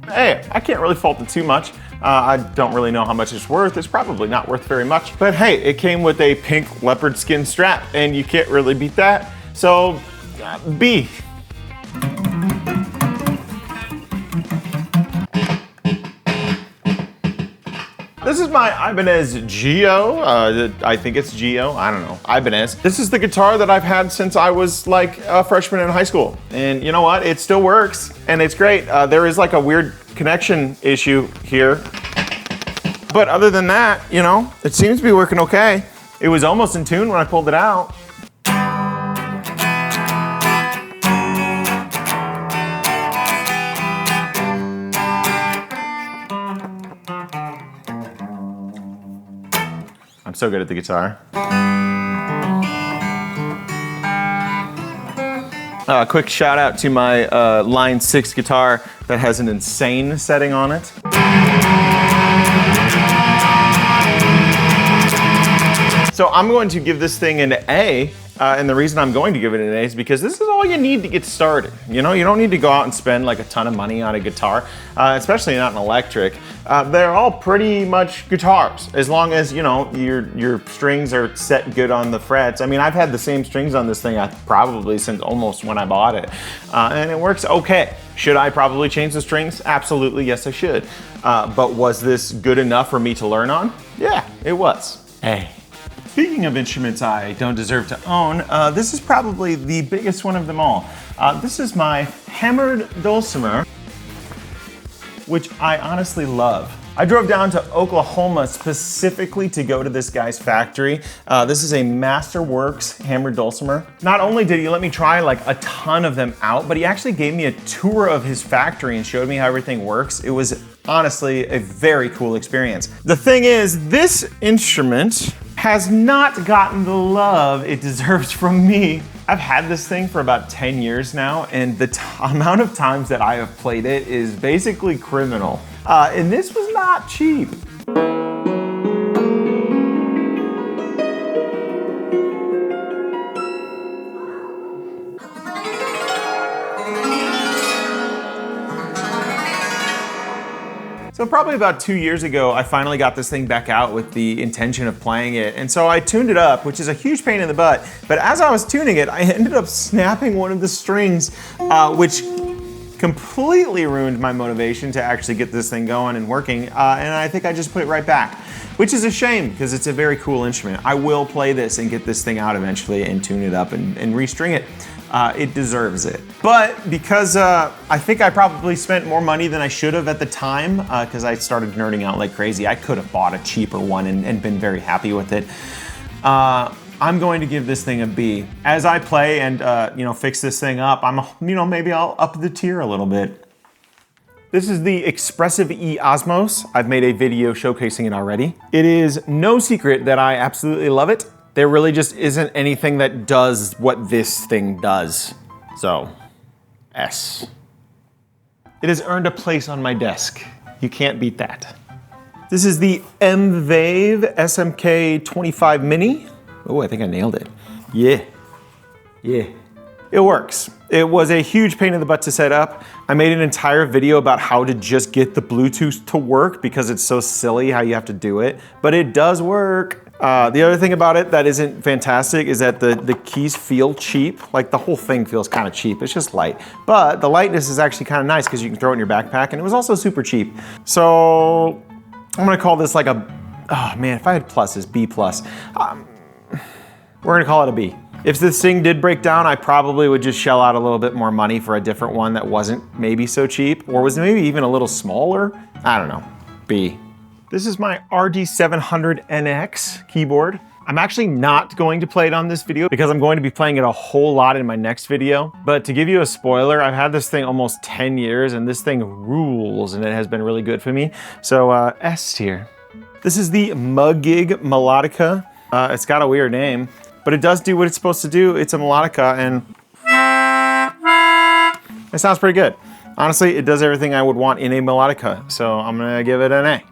A: Hey, I can't really fault it too much. I don't really know how much it's worth. It's probably not worth very much. But hey, it came with a pink leopard skin strap, and you can't really beat that. So, B. This is my Ibanez Geo. I think it's Geo, I don't know, Ibanez. This is the guitar that I've had since I was like a freshman in high school. And you know what, it still works and it's great. There is like a weird connection issue here. But other than that, you know, it seems to be working okay. It was almost in tune when I pulled it out. I'm so good at the guitar. Quick shout out to my Line 6 guitar that has an insane setting on it. So I'm going to give this thing an A, And the reason I'm going to give it an A is because this is all you need to get started. You know, you don't need to go out and spend like a ton of money on a guitar, especially not an electric. They're all pretty much guitars, as long as, you know, your strings are set good on the frets. I mean, I've had the same strings on this thing probably since almost when I bought it, and it works okay. Should I probably change the strings? Absolutely, yes I should. But was this good enough for me to learn on? Yeah, it was. Hey. Speaking of instruments I don't deserve to own, this is probably the biggest one of them all. This is my hammered dulcimer, which I honestly love. I drove down to Oklahoma specifically to go to this guy's factory. This is a Masterworks hammered dulcimer. Not only did he let me try like a ton of them out, but he actually gave me a tour of his factory and showed me how everything works. It was honestly a very cool experience. The thing is, this instrument has not gotten the love it deserves from me. I've had this thing for about 10 years now, and the amount of times that I have played it is basically criminal. And this was not cheap. So probably about 2 years ago, I finally got this thing back out with the intention of playing it. And so I tuned it up, which is a huge pain in the butt. But as I was tuning it, I ended up snapping one of the strings, which completely ruined my motivation to actually get this thing going and working. And I think I just put it right back, which is a shame because it's a very cool instrument. I will play this and get this thing out eventually and tune it up and restring it. It deserves it. But because I think I probably spent more money than I should have at the time, because I started nerding out like crazy. I could have bought a cheaper one and been very happy with it. I'm going to give this thing a B. As I play and you know, fix this thing up, maybe I'll up the tier a little bit. This is the Expressive E Osmos. I've made a video showcasing it already. It is no secret that I absolutely love it. There really just isn't anything that does what this thing does. So, S. It has earned a place on my desk. You can't beat that. This is the M-Wave SMK 25 Mini. Oh, I think I nailed it. Yeah. It works. It was a huge pain in the butt to set up. I made an entire video about how to just get the Bluetooth to work because it's so silly how you have to do it, but it does work. The other thing about it that isn't fantastic is that the keys feel cheap. Like the whole thing feels kind of cheap. It's just light. But the lightness is actually kind of nice because you can throw it in your backpack, and it was also super cheap. So I'm gonna call this like a, oh man, if I had pluses, B+. We're gonna call it a B. If this thing did break down, I probably would just shell out a little bit more money for a different one that wasn't maybe so cheap, or was maybe even a little smaller. I don't know, B. This is my RD700NX keyboard. I'm actually not going to play it on this video because I'm going to be playing it a whole lot in my next video. But to give you a spoiler, I've had this thing almost 10 years and this thing rules and it has been really good for me. So S tier. This is the Mugig Melodica. It's got a weird name, but it does do what it's supposed to do. It's a melodica and it sounds pretty good. Honestly, it does everything I would want in a melodica. So I'm gonna give it an A.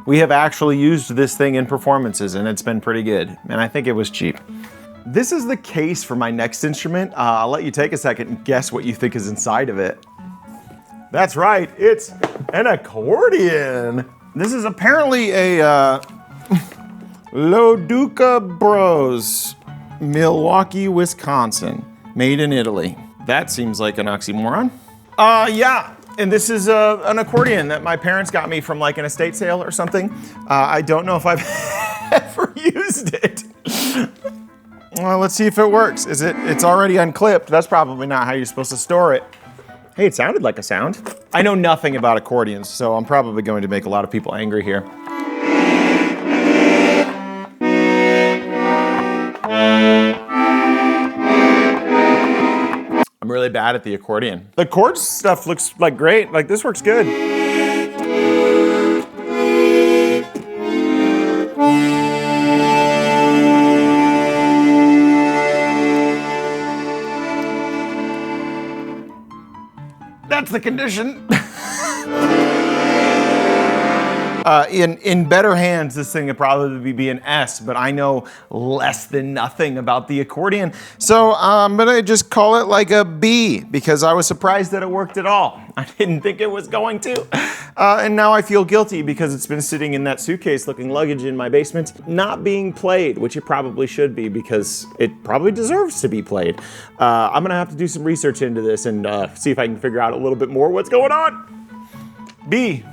A: We have actually used this thing in performances and it's been pretty good. And I think it was cheap. This is the case for my next instrument. I'll let you take a second and guess what you think is inside of it. That's right, it's an accordion. This is apparently a Loduca Bros, Milwaukee, Wisconsin, made in Italy. That seems like an oxymoron. Yeah. And this is an accordion that my parents got me from like an estate sale or something. I don't know if I've ever used it. Well, let's see if it works. It's already unclipped. That's probably not how you're supposed to store it. Hey, it sounded like a sound. I know nothing about accordions, so I'm probably going to make a lot of people angry here. I'm really bad at the accordion. The chord stuff looks like great. Like this works good. That's the condition. In better hands, this thing would probably be an S, but I know less than nothing about the accordion. So I'm gonna just call it like a B because I was surprised that it worked at all. I didn't think it was going to. And now I feel guilty because it's been sitting in that suitcase looking luggage in my basement, not being played, which it probably should be because it probably deserves to be played. I'm gonna have to do some research into this and see if I can figure out a little bit more what's going on. B.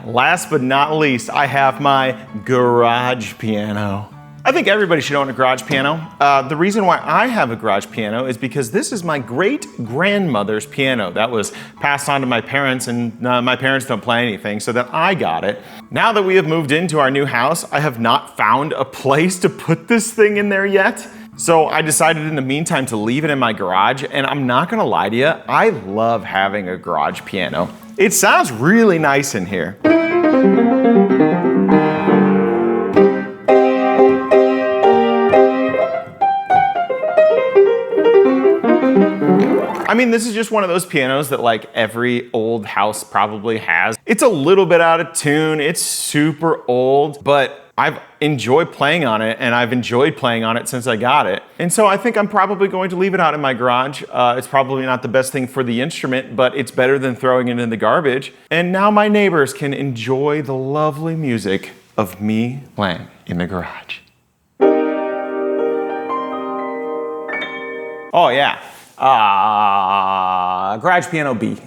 A: Last but not least, I have my garage piano. I think everybody should own a garage piano. The reason why I have a garage piano is because this is my great-grandmother's piano. That was passed on to my parents, and my parents don't play anything, so then I got it. Now that we have moved into our new house, I have not found a place to put this thing in there yet. So I decided in the meantime to leave it in my garage, and I'm not gonna lie to you, I love having a garage piano. It sounds really nice in here. I mean, this is just one of those pianos that like every old house probably has. It's a little bit out of tune, it's super old, but I've enjoyed playing on it, and I've enjoyed playing on it since I got it. And so I think I'm probably going to leave it out in my garage. It's probably not the best thing for the instrument, but it's better than throwing it in the garbage. And now my neighbors can enjoy the lovely music of me playing in the garage. Oh yeah, garage piano B.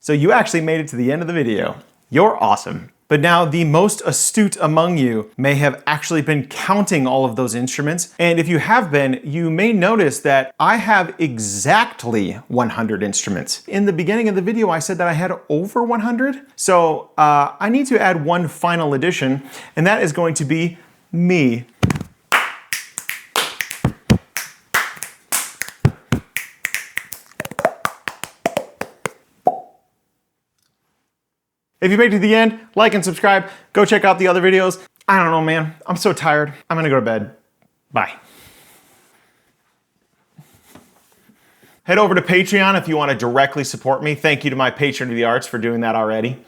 A: So you actually made it to the end of the video. You're awesome. But now the most astute among you may have actually been counting all of those instruments. And if you have been, you may notice that I have exactly 100 instruments. In the beginning of the video, I said that I had over 100. So I need to add one final addition, and that is going to be me. If you made it to the end, like and subscribe. Go check out the other videos. I don't know, man. I'm so tired. I'm gonna go to bed. Bye. Head over to Patreon if you want to directly support me. Thank you to my patron of the arts for doing that already.